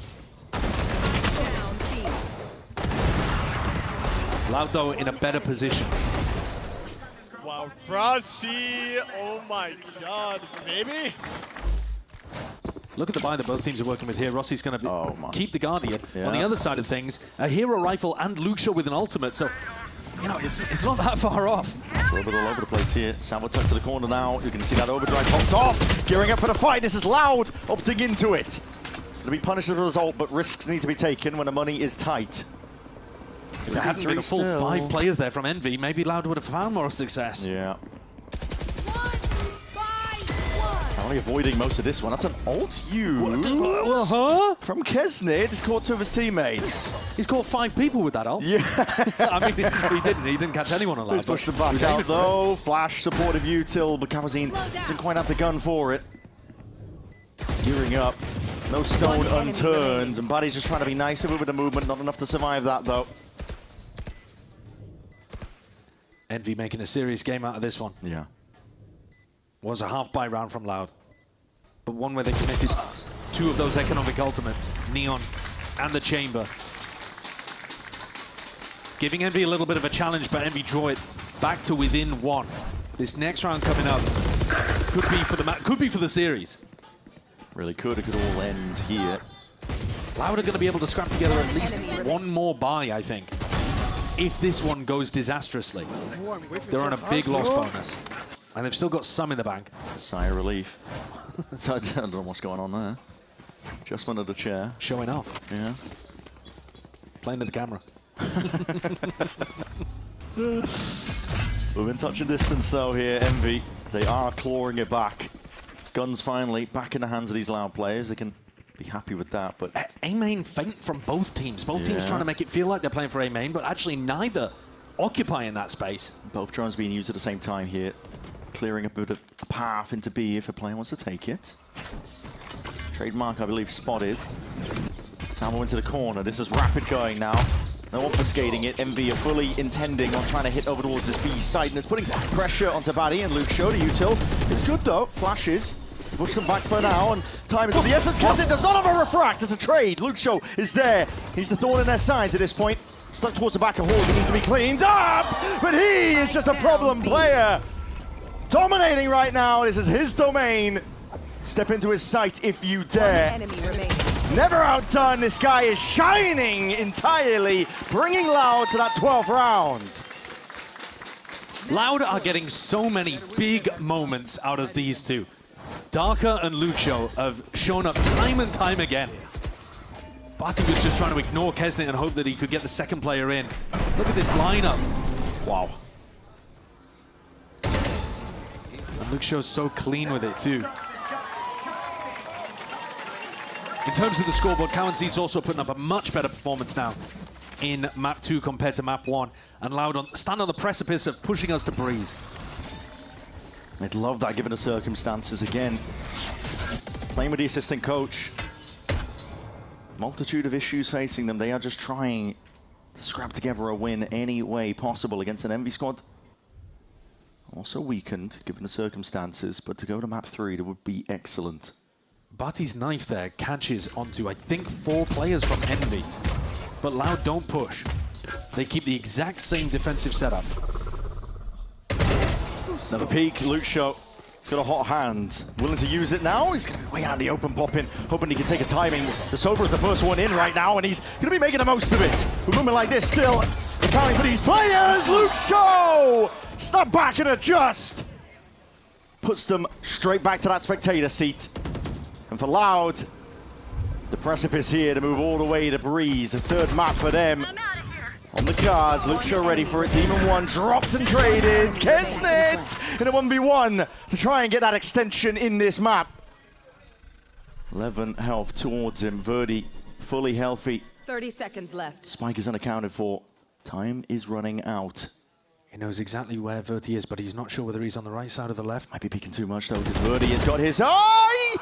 Loud, though, in a better position. Wow, Rossi, oh my god, maybe? Look at the buy that both teams are working with here. Rossi's going to keep the Guardian. Yeah. On the other side of things, a hero rifle and Luxio with an ultimate. So, you know, it's not that far off. It's a little bit all over the place here. Salvo tucked to the corner now. You can see that overdrive popped off. Gearing up for the fight. This is Loud opting into it. It'll be punished as a result, but risks need to be taken when the money is tight. If there hadn't been a full 5 players there from Envy, maybe Loud would have found more success. Yeah. Only avoiding most of this one. That's an alt use from Kesnid. He's caught 2 of his teammates. He's caught 5 people with that ult. Yeah. I mean, he didn't catch anyone on that. He's pushed the back out though. Flash supportive util, but Kawazine doesn't quite have the gun for it. Gearing up. No stone unturned, and Buddy's just trying to be nicer with the movement. Not enough to survive that though. Envy making a serious game out of this one. Yeah. Was a half-buy round from Loud, but one where they committed 2 of those economic ultimates, Neon and the Chamber. Giving Envy a little bit of a challenge, but Envy draw it back to within 1. This next round coming up could be for the series. Really could. It could all end here. Loud are going to be able to scrap together at least 1 more buy, I think. If this one goes disastrously, they're on a big loss bonus. And they've still got some in the bank. A sigh of relief. I don't know what's going on there. Adjustment of the chair. Showing off. Yeah. Playing to the camera. We've been touching distance though here, Envy. They are clawing it back. Guns finally back in the hands of these Loud players. They can be happy with that, but... A-main feint from both teams. Both teams trying to make it feel like they're playing for A-main, but actually neither occupying that space. Both drones being used at the same time here. Clearing a bit of a path into B if a player wants to take it. Trademark, I believe, spotted. Salvo into the corner. This is rapid going now. No obfuscating it. Envy are fully intending on trying to hit over towards this B side, and it's putting pressure onto Baddy and Luxio. The util. It's good though. Flashes. Push them back for now, and time is of the essence. Kesnid does not have a refract. There's a trade. Luxio is there. He's the thorn in their sides at this point. Stuck towards the back of Halls. He needs to be cleaned up, but he is just a problem player. Dominating right now. This is his domain. Step into his sight if you dare. Never outdone. This guy is shining entirely, bringing Loud to that 12th round. Loud are getting so many big moments out of these two. Darker and Luxio have shown up time and time again. Barty was just trying to ignore Kesnid and hope that he could get the second player in. Look at this lineup. Wow. And Luxio's so clean with it too. In terms of the scoreboard, Cowanseed's also putting up a much better performance now in map 2 compared to map 1. And Loud stand on the precipice of pushing us to Breeze. I'd love that given the circumstances again. Playing with the assistant coach. Multitude of issues facing them. They are just trying to scrap together a win any way possible against an Envy squad. Also weakened given the circumstances, but to go to map 3, that would be excellent. Bati's knife there catches onto, I think, 4 players from Envy. But Loud don't push. They keep the exact same defensive setup. Another peek, Luxio He's got a hot hand, willing to use it now. He's going to be way out in the open, popping, hoping he can take a timing. The Sober is the first one in right now, and he's going to be making the most of it. With a movement like this, still accounting for these players. Luke Shaw! Snap back and adjust. Puts them straight back to that spectator seat. And for Loud, the precipice here to move all the way to Breeze. A third map for them. On the cards, Luke Shaw ready for it. Demon 1 dropped and traded. Kesnet in a 1v1 to try and get that extension in this map. 11 health towards him. Verdi fully healthy. 30 seconds left. Spike is unaccounted for. Time is running out. He knows exactly where Verdi is, but he's not sure whether he's on the right side or the left. Might be peeking too much though, because Verdi has got his eye!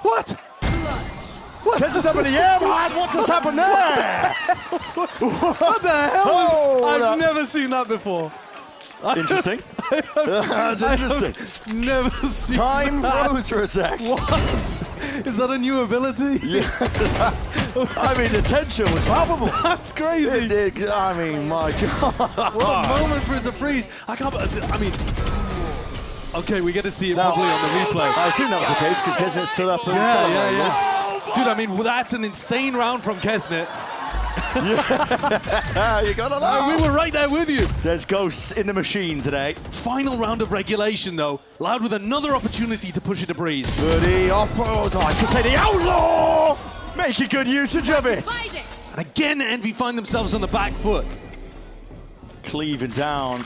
What? What? This is up in the air, man! What's just happened there? What the hell? I've never seen that before. Interesting. That's interesting. Never seen Time that. froze for a sec. What? Is that a new ability? Yeah. I mean, the tension was palpable. That's crazy. It did. I mean, my God. What a moment for it to freeze. I can't. I mean. Okay, we get to see it probably on the replay. I assume that was the case because Kesnet stood up and celebrated. Dude, I mean, that's an insane round from Kesnet. You gotta know. We were right there with you. There's ghosts in the machine today. Final round of regulation, though. Loud with another opportunity to push it to Breeze. Birdie off. Oh, nice to take the outlaw. Making good usage of it. And again, Envy find themselves on the back foot. Cleaving down.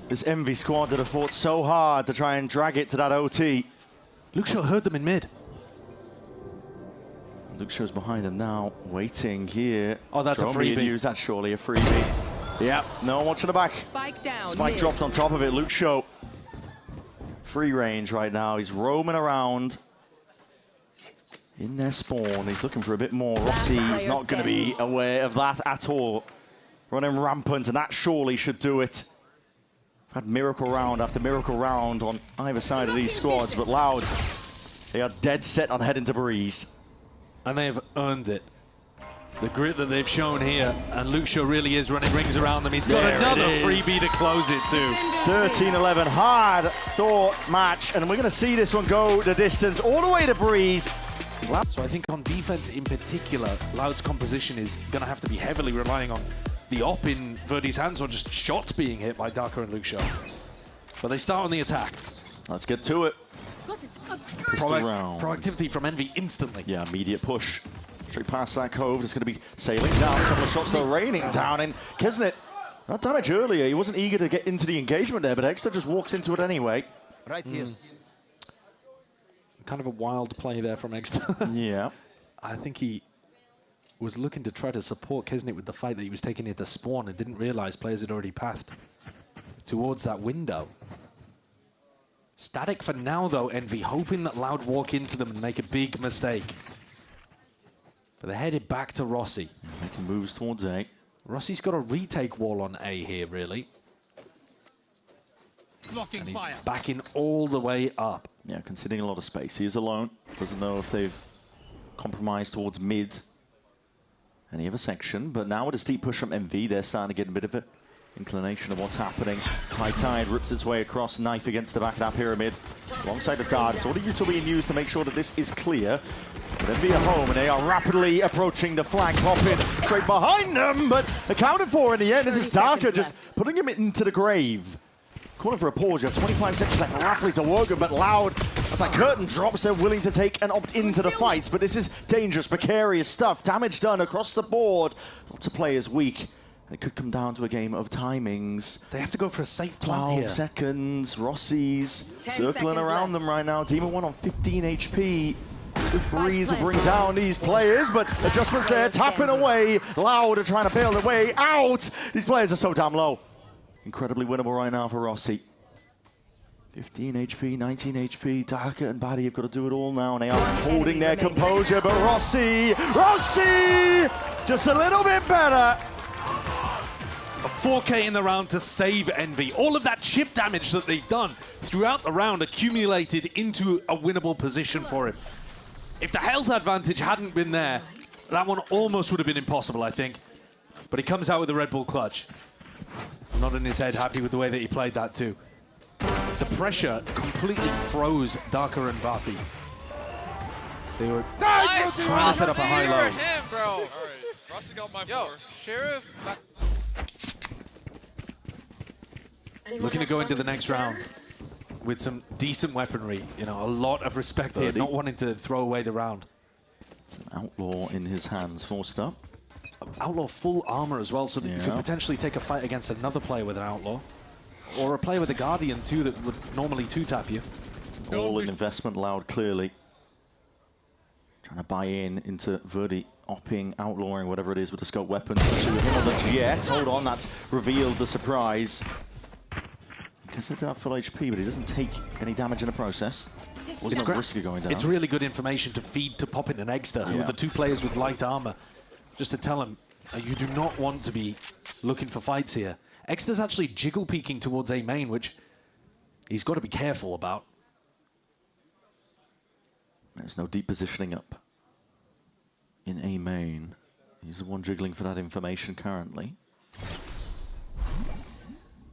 This Envy squad that have fought so hard to try and drag it to that OT. Luke Shaw heard them in mid. Luke Shaw's behind them now, waiting here. Oh, that's a freebie. Use that's surely a freebie. Yep, no one watching the back. Spike down. Spike mid. dropped on top of it. Luke Shaw. Free range right now. He's roaming around in their spawn. He's looking for a bit more. Rossi's not going to be aware of that at all. Running rampant, and that surely should do it. Had miracle round after miracle round on either side of these squads, but Loud, they are dead set on heading to Breeze. And they have earned it. The grit that they've shown here, and Luke Shaw really is running rings around them. He's got another freebie to close it too. 13-11, hard thought match, and we're going to see this one go the distance all the way to Breeze. So I think on defense in particular, Loud's composition is going to have to be heavily relying on the op in Verdi's hands or just shots being hit by Darker and Luke Shaw. But they start on the attack. Let's get to it. Proactivity from Envy instantly. Yeah, immediate push. Straight past that cove. It's going to be sailing down. A couple of shots though raining down. And Kesnet, that damage earlier, he wasn't eager to get into the engagement there, but Exeter just walks into it anyway. Right here. Kind of a wild play there from Exeter. Yeah. I think he was looking to try to support Kesnet with the fight that he was taking into spawn and didn't realize players had already pathed towards that window. Static for now, though, Envy, hoping that Loud walk into them and make a big mistake. But they're headed back to Rossi. Making moves towards A. Rossi's got a retake wall on A here, really. Blocking and he's fire. backing all the way up. Yeah, conceding a lot of space. He is alone. Doesn't know if they've compromised towards mid. Any other section, but now with a steep push from MV, they're starting to get a bit of an inclination of what's happening. High Tide rips its way across, knife against the back of that pyramid, alongside the darts. All the util being used to make sure that this is clear. But MV are home, and they are rapidly approaching the flank, popping straight behind them, but accounted for in the end. This is Darker just putting him into the grave. Calling for a pause. You have 25 seconds left for Raffley to work with, but Loud, as that curtain drops, they're willing to take and opt into the fight. But this is dangerous, precarious stuff. Damage done across the board. Lots of players weak. It could come down to a game of timings. They have to go for a safe plan 12 here. seconds. Rossi's 10 circling around left. them right now. Demon 1 on 15 HP. The Breeze will bring down these players, but adjustments there, tapping away. Loud are trying to bail their way out. These players are so damn low. Incredibly winnable right now for Rossi. 15 HP, 19 HP. Darker and Batty have got to do it all now, and they are holding their composure. But Rossi just a little bit better. A 4K in the round to save Envy. All of that chip damage that they've done throughout the round accumulated into a winnable position for him. If the health advantage hadn't been there, that one almost would have been impossible, I think. But he comes out with the Red Bull clutch. Not in his head, happy with the way that he played that too. the pressure completely froze Darker and Vathi. They were trying to set up a high low. Him, bro. All right, Rossi got my Yo, four. Sheriff. Looking to go into the next round with some decent weaponry. You know, a lot of respect here, not wanting to throw away the round. It's an Outlaw in his hands, forced up. Outlaw full armor as well, so that you could potentially take a fight against another player with an Outlaw. Or a player with a Guardian too that would normally two-tap you. All in investment, Loud, clearly. Trying to buy into Verdi, opping, outlawing, whatever it is with the scope weapons, especially with him on the Jet. Hold on, that's revealed the surprise. Because they do have full HP, but he doesn't take any damage in the process. Well, it's risky going down. It's really good information to feed to Poppin and Egster, who are the two players with light armor. Just to tell him, you do not want to be looking for fights here. Egster's actually jiggle peeking towards A main, which he's got to be careful about. There's no deep positioning up in A main. He's the one jiggling for that information currently.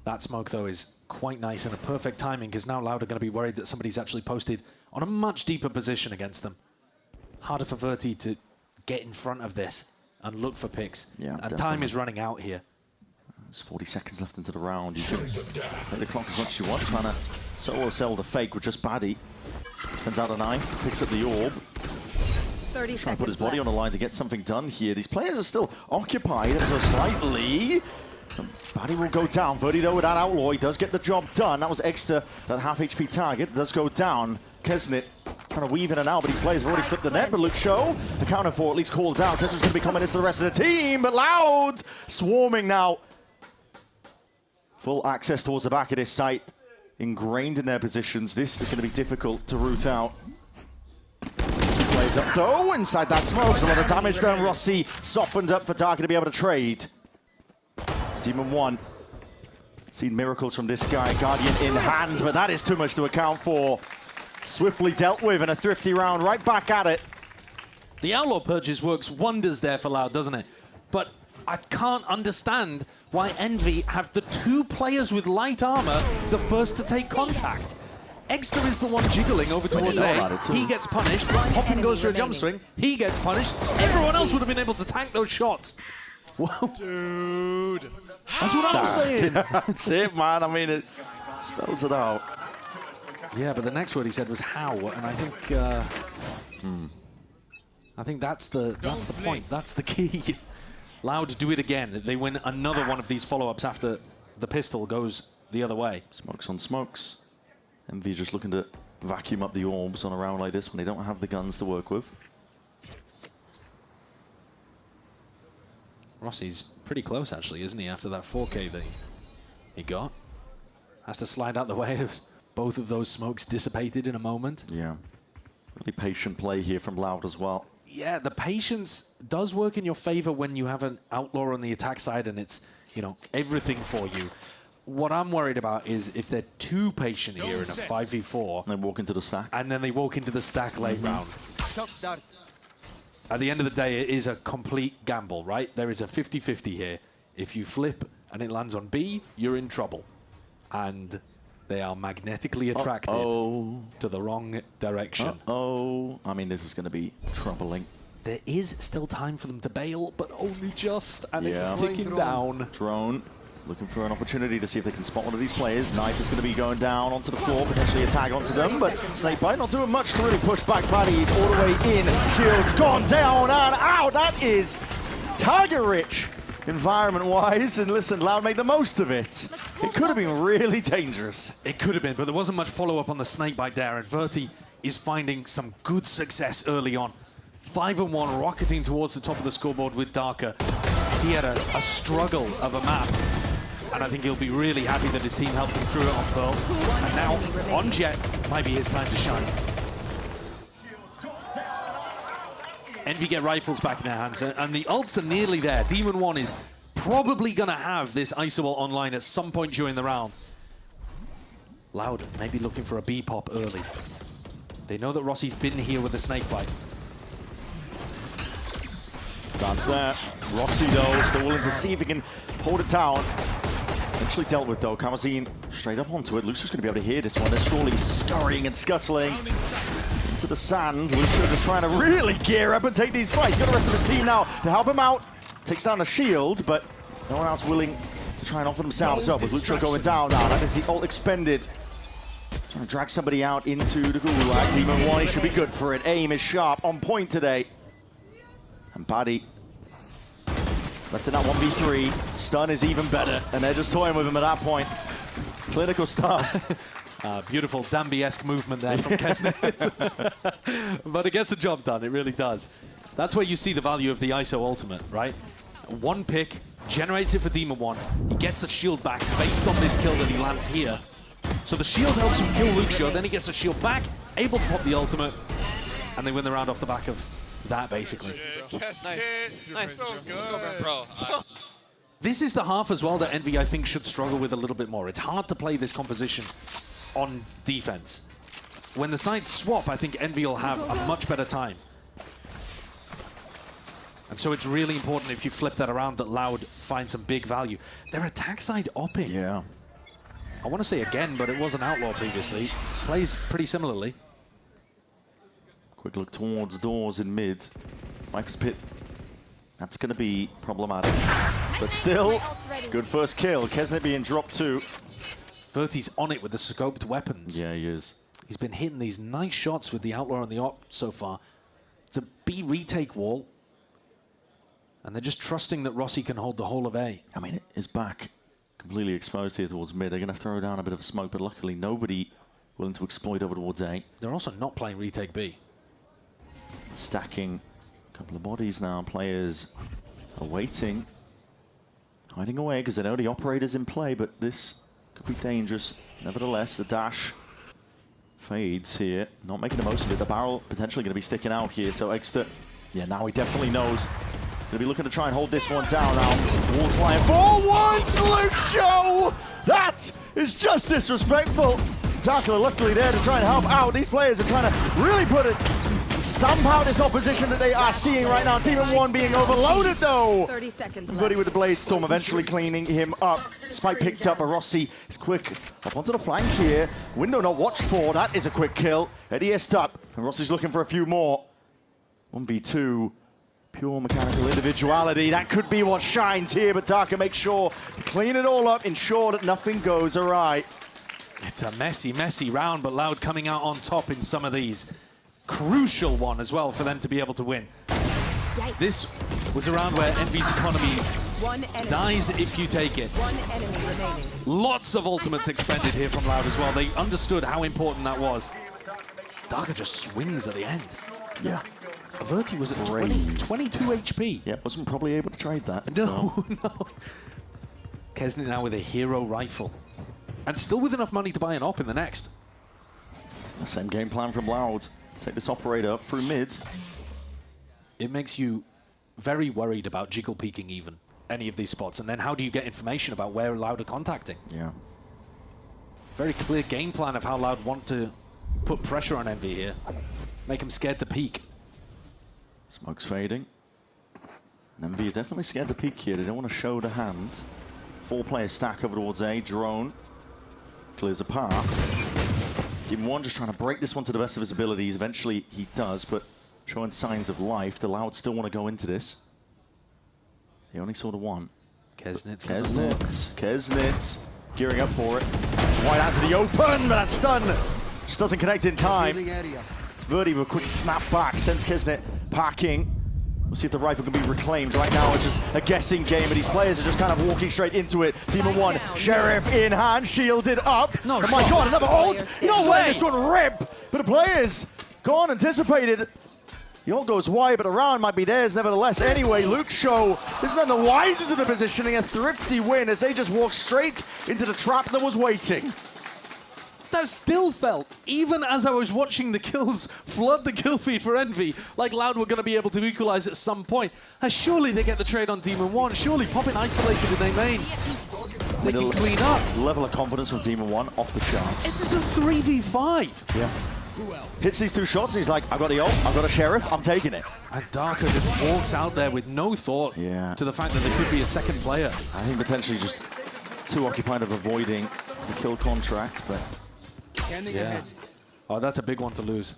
That smoke, though, is quite nice and a perfect timing, because now Loud are going to be worried that somebody's actually posted on a much deeper position against them. Harder for Verti to get in front of this and look for picks. Yeah, and definitely. time is running out here. There's 40 seconds left into the round. You can play the clock as much as you want, trying to solo sell the fake with just Baddy. Sends out a knife, picks up the orb. 30 Trying to put his body on the line to get something done here. These players are still occupied ever so slightly. Baddy will go down. Verdi, though, with that Outlaw, he does get the job done. That was Egster, that half HP target, does go down. Kesnit trying to weave in and out, but these players have already slipped the net. But Luke Show, accounted for, at least called down. Kesnit's going to be coming into the rest of the team, but Loud swarming now. Full access towards the back of this site. Ingrained in their positions. This is going to be difficult to root out. Plays up, though, inside that smoke. A lot of damage done. Rossi softened up for Darker to be able to trade. Demon 1. Seen miracles from this guy. Guardian in hand, but that is too much to account for. Swiftly dealt with in a thrifty round. Right back at it. The Outlaw purchase works wonders there for Loud, doesn't it? But I can't understand why Envy have the two players with light armor the first to take contact. Egster is the one jiggling over towards A. He gets punished. Poppin goes for a jump swing. He gets punished. Everyone else would have been able to tank those shots. Whoa. Dude. That's what I'm saying. That's it, man. I mean, it spells it out. Yeah, but the next word he said was how, and I think that's the point. That's the key. Loud do it again. They win another one of these follow-ups after the pistol goes the other way. Smokes on smokes. MV just looking to vacuum up the orbs on a round like this when they don't have the guns to work with. Rossi's pretty close, actually, isn't he, after that 4K that he got? Has to slide out the way as both of those smokes dissipated in a moment. Yeah. Really patient play here from Loud as well. Yeah, the patience does work in your favor when you have an Outlaw on the attack side and it's, you know, everything for you. What I'm worried about is if they're too patient here in a 5v4. And they walk into the stack. And then they walk into the stack late round. At the end of the day, it is a complete gamble, right? There is a 50-50 here. If you flip and it lands on B, you're in trouble. And they are magnetically attracted to the wrong direction. I mean, this is going to be troubling. There is still time for them to bail, but only just, and it's ticking down. Drone looking for an opportunity to see if they can spot one of these players. Knife is going to be going down onto the floor, potentially a tag onto them, but Snakebite not doing much to really push back Paddy's all the way in. Shield's gone down and out. That is target-rich environment-wise, and listen, Loud made the most of it. It could have been really dangerous. It could have been, but there wasn't much follow-up on the Snakebite there, and Verti is finding some good success early on. 5-1, rocketing towards the top of the scoreboard with Darker. He had a struggle of a map, and I think he'll be really happy that his team helped him through it on Pearl. And now, on Jet, might be his time to shine. Envy get rifles back in their hands, and the ults are nearly there. Demon 1 is probably going to have this Isobel online at some point during the round. Loud, maybe looking for a B-pop early. They know that Rossi's been here with the Snakebite. Dance there. Rossi, though, still willing to see if he can hold it down. Eventually dealt with though. Kamazine straight up onto it. Lucio's going to be able to hear this one. They're surely scurrying and scuttling into the sand. Lucio just trying to really gear up and take these fights. Got the rest of the team now to help him out. Takes down a shield, but no one else willing to try and offer themselves up. With Lucio going down now. That is the ult expended. Trying to drag somebody out into the gulag. Demon 1, he should be good for it. Aim is sharp, on point today. And Paddy left in that 1v3. Stun is even better, and they're just toying with him at that point. Clinical stuff. Beautiful Dambi-esque movement there from Kesnet. But it gets the job done, it really does. That's where you see the value of the ISO ultimate, right? One pick, generates it for Demon 1. He gets the shield back based on this kill that he lands here. So the shield helps him kill Lucio, then he gets the shield back, able to pop the ultimate, and they win the round off the back of that, basically. Nice. So good. Bro. This is the half as well that Envy, I think, should struggle with a little bit more. It's hard to play this composition on defense. When the sides swap, I think Envy will have a much better time. And so it's really important if you flip that around that Loud finds some big value. Their attack side opping. Yeah. I want to say again, but it was an outlaw previously. Plays pretty similarly. Quick look towards doors in mid. Viper's Pit. That's going to be problematic. But still, good first kill. Kesnet being dropped too. Verti's on it with the scoped weapons. Yeah, he is. He's been hitting these nice shots with the outlaw and the op so far. It's a B retake wall. And they're just trusting that Rossi can hold the whole of A. I mean, his back completely exposed here towards mid. They're going to throw down a bit of smoke, but luckily nobody willing to exploit over towards A. They're also not playing retake B. Stacking a couple of bodies now. Players are waiting. Hiding away because they know the operator's in play, but this could be dangerous. Nevertheless, the dash fades here. Not making the most of it. The barrel potentially going to be sticking out here, so Exeter, yeah, now he definitely knows. He's going to be looking to try and hold this one down now. Walls flying forwards, Lucio! That is just disrespectful. Darkler luckily there to try and help out. These players are trying to really put it, stamp out this opposition that they are seeing right now. Demon 1 being overloaded though. 30 seconds left. Buddy with the Blade Storm eventually cleaning him up. Spike picked up, Rossi is quick up onto the flank here. Window not watched for, that is a quick kill. Eddie up, and Rossi's looking for a few more. 1v2. Pure mechanical individuality. That could be what shines here, but Darker makes sure to clean it all up, ensure that nothing goes awry. It's a messy, messy round, but Loud coming out on top in some of these. Crucial one as well for them to be able to win. This was a round where Envy's economy dies if you take it. One enemy remaining. Lots of ultimates expended here from Loud as well. They understood how important that was. Darker just swings at the end. Yeah. Verti was at 22 HP. Yeah, wasn't probably able to trade that. No, so. no. Kesnet now with a hero rifle. And still with enough money to buy an op in the next. The same game plan from Loud. Take this operator up through mid. It makes you very worried about jiggle peeking even, any of these spots. And then how do you get information about where Loud are contacting? Yeah. Very clear game plan of how Loud want to put pressure on Envy here. Make them scared to peek. Smoke's fading. Envy are definitely scared to peek here. They don't want to show the hand. 4-player stack over towards A. Drone clears a path. Demon 1 just trying to break this one to the best of his abilities. Eventually he does, but showing signs of life. The Loud still want to go into this. They only saw the one. Kesnet gearing up for it. Wide out to the open, but that stun just doesn't connect in time. It's Verdi with a quick snap back, sends Kesnet parking. We'll see if the rifle can be reclaimed. Right now it's just a guessing game, but these players are just kind of walking straight into it. Demon 1, Sheriff in hand, shielded up. No, oh my god, another ult! No way! This one rip! But the players gone, anticipated. The ult goes wide, but the round might be theirs nevertheless. Anyway, Luke Show is none the wiser to the positioning. A thrifty win as they just walk straight into the trap that was waiting. That still felt, even as I was watching the kills flood the kill feed for Envy, like Loud were going to be able to equalize at some point. Surely they get the trade on Demon 1. Surely popping isolated in their main. They can clean up. Level of confidence from Demon 1 off the charts. It's just a 3v5. Yeah. Hits these two shots and he's like, I've got the ult, I've got a Sheriff, I'm taking it. And Darker just walks out there with no thought to the fact that there could be a second player. I think potentially just too occupied of avoiding the kill contract, but... Yeah. Oh, that's a big one to lose.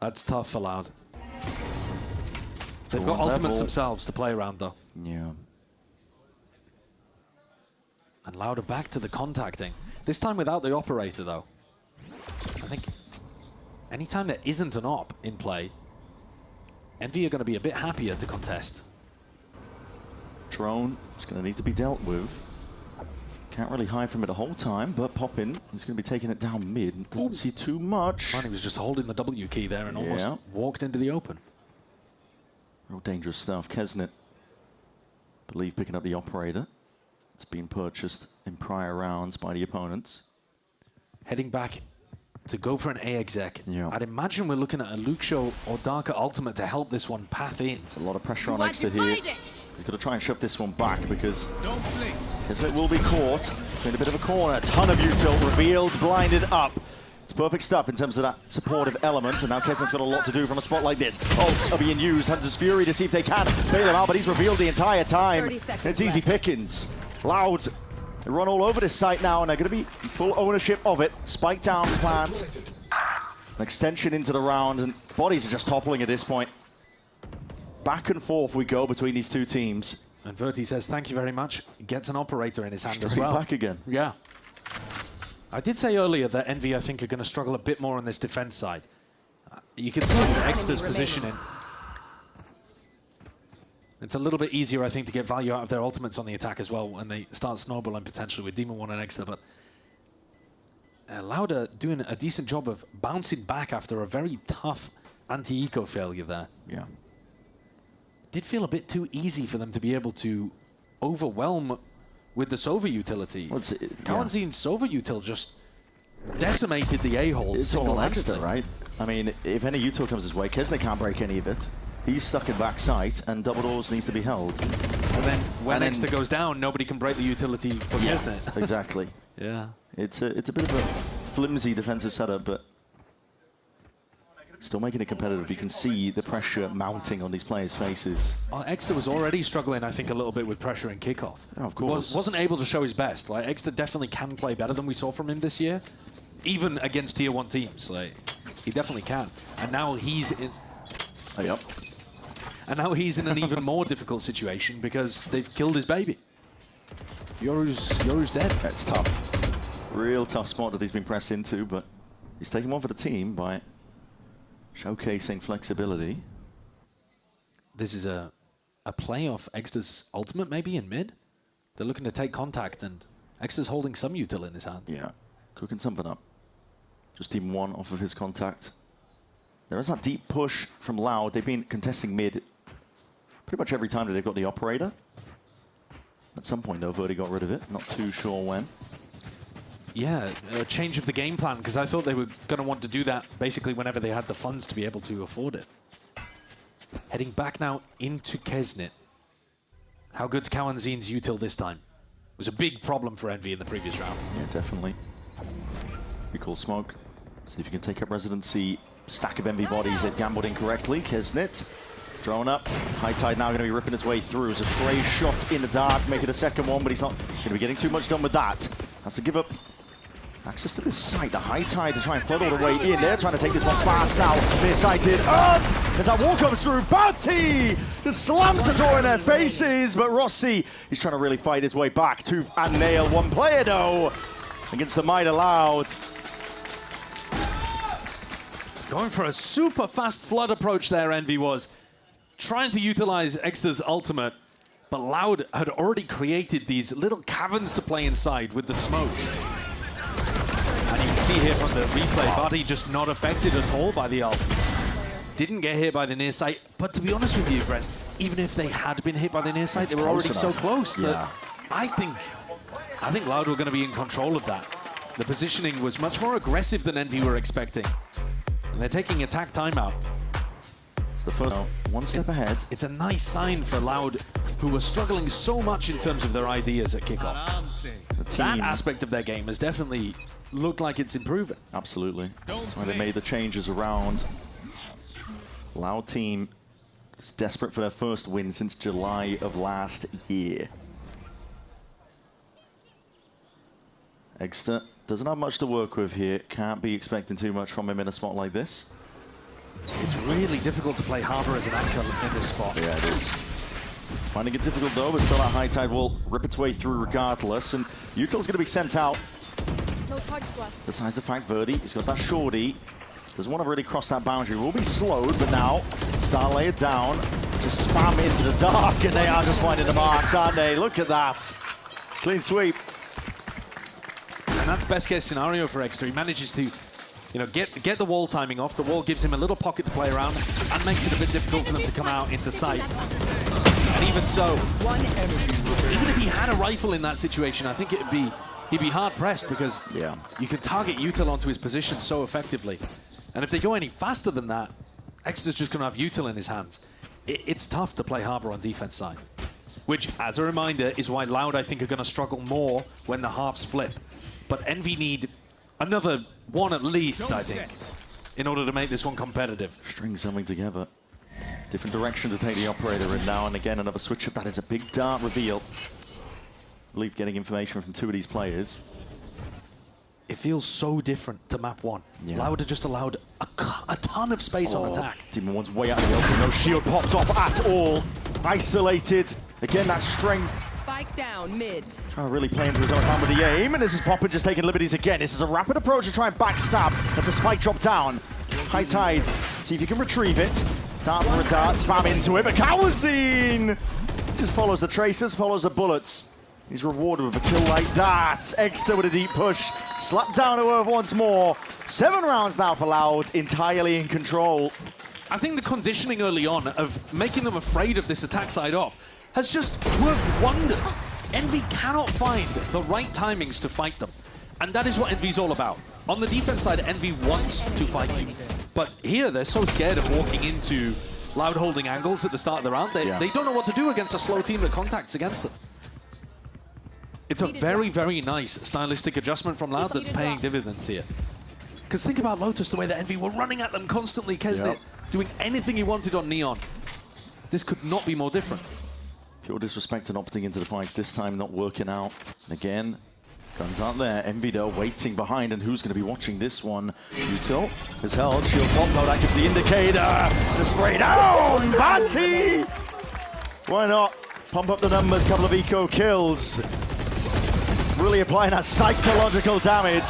That's tough for Loud. They've got ultimates themselves to play around, though. Yeah. And Loud are back to the contacting. This time without the operator, though. I think anytime there isn't an op in play, Envy are going to be a bit happier to contest. Drone is going to need to be dealt with. Can't really hide from it the whole time, but Poppin is going to be taking it down mid. Doesn't see too much. Man, he was just holding the W key there and almost walked into the open. Real dangerous stuff. Kesnet, I believe, picking up the operator. It's been purchased in prior rounds by the opponents. Heading back to go for an A exec. Yeah. I'd imagine we're looking at a Luke Show or Darker Ultimate to help this one path in. There's a lot of pressure on Exeter here. He's got to try and shove this one back because Kesnet will be caught in a bit of a corner. A ton of util revealed, blinded up. It's perfect stuff in terms of that supportive element, and now Kesnet's got a lot to do from a spot like this. Ults are being used, Hunter's Fury to see if they can bail him out, but he's revealed the entire time. It's easy pickings. Loud, they run all over this site now, and they're going to be full ownership of it. Spike down plant, an extension into the round, and bodies are just toppling at this point. Back and forth we go between these two teams. And Verti says, thank you very much. Gets an operator in his hand as well. Back again. Yeah. I did say earlier that Envy, I think, are going to struggle a bit more on this defense side. You can see with Exeter's positioning. It's a little bit easier, I think, to get value out of their ultimates on the attack as well when they start snowballing potentially with Demon 1 and Exeter. But Lauda doing a decent job of bouncing back after a very tough anti-eco failure there. Yeah. Did feel a bit too easy for them to be able to overwhelm with the Sova utility. Kawanzin's Sova util just decimated the A-hole. It's all Exeter, right? I mean, if any util comes his way, Kesnet can't break any of it. He's stuck in backside, and double doors needs to be held. And then when Exeter goes down, nobody can break the utility for Kesnet. Exactly. Yeah. It's a bit of a flimsy defensive setup, but still making it competitive. You can see the pressure mounting on these players' faces. Exeter was already struggling, I think, a little bit with pressure in kickoff. Oh, of course. Wasn't able to show his best. Like, Exeter definitely can play better than we saw from him this year, even against Tier 1 teams. Like, he definitely can. And now he's in... Yep. And now he's in an even more difficult situation because they've killed his baby. Yoru's dead. It's tough. Real tough spot that he's been pressed into, but he's taking one for the team by showcasing flexibility. This is a play off Exeter's ultimate maybe in mid. They're looking to take contact, and Exeter's holding some util in his hand. Yeah, cooking something up. Just team 1 off of his contact. There is that deep push from Loud. They've been contesting mid pretty much every time that they've got the operator. At some point, though, Verti got rid of it. Not too sure when. Yeah, a change of the game plan, because I thought they were going to want to do that basically whenever they had the funds to be able to afford it. Heading back now into Kesnet. How good's Kawanzin's util this time? It was a big problem for Envy in the previous round. Yeah, definitely. Recall smoke. See if you can take up residency. Stack of Envy bodies. They've gambled incorrectly. Kesnet. Drone up. High Tide now going to be ripping his way through. It's a Trey shot in the dark. Make it a second one, but he's not going to be getting too much done with that. Has to give up access to this site. The High Tide to try and flood all the way in. They're trying to take this one fast now. Near-sighted up. As that wall comes through, Bounty just slams the door in their faces. But Rossi, he's trying to really fight his way back. Tooth and nail. One player, though, against the Might Allowed. Going for a super fast flood approach there, Envy was. Trying to utilize Exeter's ultimate, but Loud had already created these little caverns to play inside with the smokes. And you can see here from the replay, Buddy just not affected at all by the ult. Didn't get hit by the near sight, but to be honest with you, Brent, even if they had been hit by the near sight, they were already so close that I think Loud were going to be in control of that. The positioning was much more aggressive than Envy were expecting. And they're taking attack timeout. It's the first one step ahead. It's a nice sign for Loud, who were struggling so much in terms of their ideas at kickoff. That aspect of their game has definitely looked like it's improving. Absolutely. That's why they made the changes around. Loud team is desperate for their first win since July of last year. Exter doesn't have much to work with here. Can't be expecting too much from him in a spot like this. It's really difficult to play Harbor as an anchor in this spot. Yeah, it is. Finding it difficult though, but still that high tide will rip its way through regardless. And Util's going to be sent out. No targets left. Besides the fact, Verdi, he's got that shorty. Doesn't want to really cross that boundary. Will be slowed, but now Star layered down. Just spam into the dark, and they are just finding the marks, aren't they? Look at that. Clean sweep. And that's best case scenario for Exter. He manages to, get the wall timing off. The wall gives him a little pocket to play around and makes it a bit difficult for them to come out into sight. And even so, even if he had a rifle in that situation, I think he'd be hard pressed because you can target Util onto his position so effectively. And if they go any faster than that, Exter's just going to have Util in his hands. It's tough to play Harbor on defense side, which, as a reminder, is why Loud, I think, are going to struggle more when the halves flip. But Envy need another one at least, I think, in order to make this one competitive. String something together. Different direction to take the operator in now, and again, another switch up. That is a big dart reveal. Leaf getting information from two of these players. It feels so different to map one. Loud had just allowed a ton of space on attack. Demon One's way out of the open. No shield popped off at all. Isolated. Again, that strength. Spike down mid. Trying to really play into his own hand with the aim, and this is Popper just taking liberties again. This is a rapid approach to try and backstab. That's a spike drop down. High tide. See if you can retrieve it. Dart for a dart. Spam into it. But Kawazine just follows the traces, follows the bullets. He's rewarded with a kill like that. Exter with a deep push. Slapped down to earth once more. 7 rounds now for Loud, entirely in control. I think the conditioning early on of making them afraid of this attack side off has just worked wonders. Envy cannot find the right timings to fight them. And that is what Envy's all about. On the defense side, Envy wants to fight you. But here, they're so scared of walking into Loud holding angles at the start of the round. They don't know what to do against a slow team that contacts against them. It's a very, very nice stylistic adjustment from Loud that's paying dividends here. Because think about Lotus, the way that Envy were running at them constantly, Kesnet doing anything he wanted on Neon. This could not be more different. Pure disrespect and opting into the fights, this time not working out. And again, guns aren't there. Envy though waiting behind, and who's going to be watching this one? Util is held, shield pop, no, that gives the indicator. The spray down, Batty! Why not? Pump up the numbers, couple of eco kills. Really applying that psychological damage.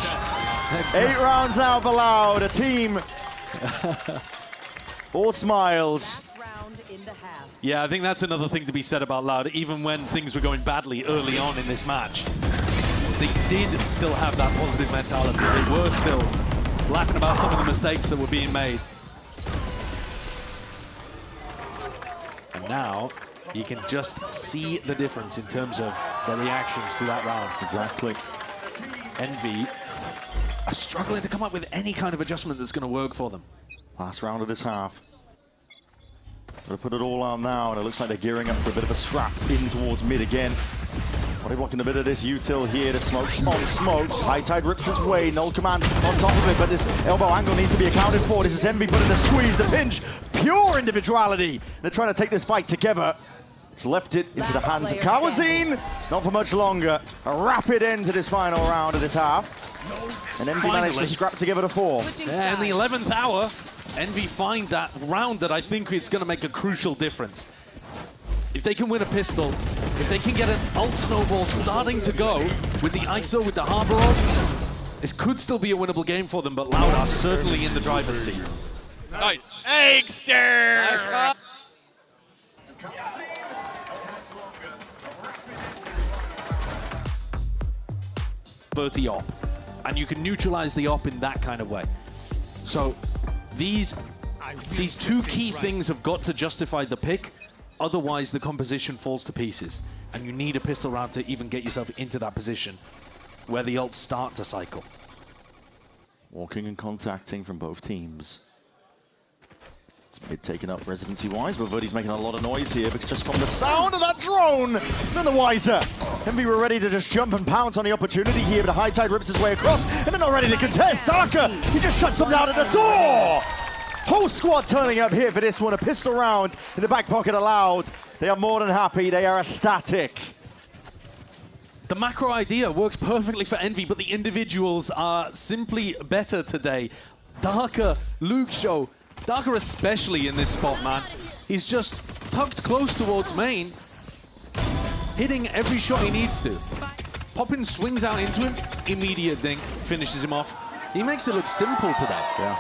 8 rounds now for Loud, a team. All smiles. Yeah, I think that's another thing to be said about Loud. Even when things were going badly early on in this match, they did still have that positive mentality. They were still laughing about some of the mistakes that were being made. And now, you can just see the difference in terms of their reactions to that round. Exactly. Envy are struggling to come up with any kind of adjustment that's going to work for them. Last round of this half. Gonna put it all on now, and it looks like they're gearing up for a bit of a scrap in towards mid again. Body blocking a bit of this Util here. The smokes on smokes. High tide rips its way. Null command on top of it, but this elbow angle needs to be accounted for. This is Envy putting the squeeze, the pinch. Pure individuality. They're trying to take this fight together. It's left it into the hands of Kawazine. Not for much longer. A rapid end to this final round of this half. And Envy managed to scrap together to 4. Yeah, in the 11th hour, Envy find that round that I think is going to make a crucial difference. If they can win a pistol, if they can get an ult snowball starting to go with the ISO, with the Harbor ult, this could still be a winnable game for them, but Loud are certainly in the driver's seat. Nice. Exter! Bertie op, and you can neutralize the op in that kind of way. So these two key things have got to justify the pick, otherwise the composition falls to pieces, and you need a pistol round to even get yourself into that position where the ults start to cycle. Walking and contacting from both teams. It's mid taken up residency-wise, but Verdi's making a lot of noise here because just from the sound of that drone, none the wiser. Envy were ready to just jump and pounce on the opportunity here, but the high tide rips his way across, and they're not ready to contest. Darker, he just shuts them down at the door. Whole squad turning up here for this one. A pistol round in the back pocket allowed. They are more than happy. They are ecstatic. The macro idea works perfectly for Envy, but the individuals are simply better today. Darker, Luke Show, Darker especially in this spot, man. He's just tucked close towards main, hitting every shot he needs to. Poppin swings out into him, immediate ding, finishes him off. He makes it look simple today. Yeah.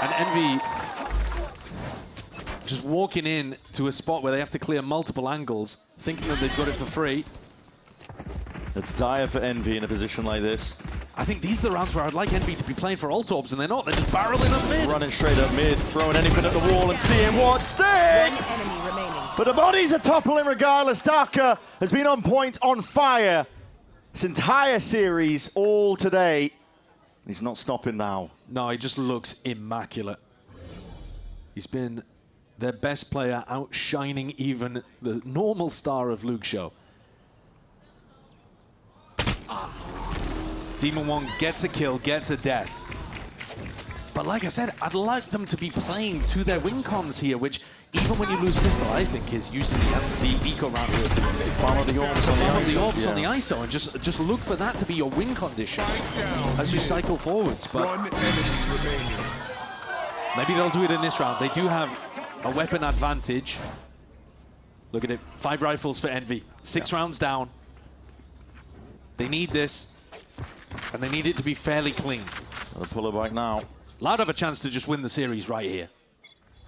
And Envy just walking in to a spot where they have to clear multiple angles, thinking that they've got it for free. It's dire for Envy in a position like this. I think these are the rounds where I'd like Envy to be playing for ult orbs, and they're not. They're just barreling up mid. Running straight up mid, throwing anything at the wall and seeing what sticks! Enemy remaining. But the bodies are toppling regardless. Darker has been on point, on fire this entire series, all today. He's not stopping now. No, he just looks immaculate. He's been their best player, outshining even the normal star of Luke Show. Demon One gets a kill, gets a death. But like I said, I'd like them to be playing to their win cons here, which even when you lose pistol, I think is using the eco round here to follow the orbs on the ISO. On the ISO and just look for that to be your win condition as you cycle forwards. But maybe they'll do it in this round. They do have a weapon advantage. Look at it, 5 rifles for Envy, 6 rounds down. They need this. And they need it to be fairly clean. They'll pull it back now. Loud have a chance to just win the series right here.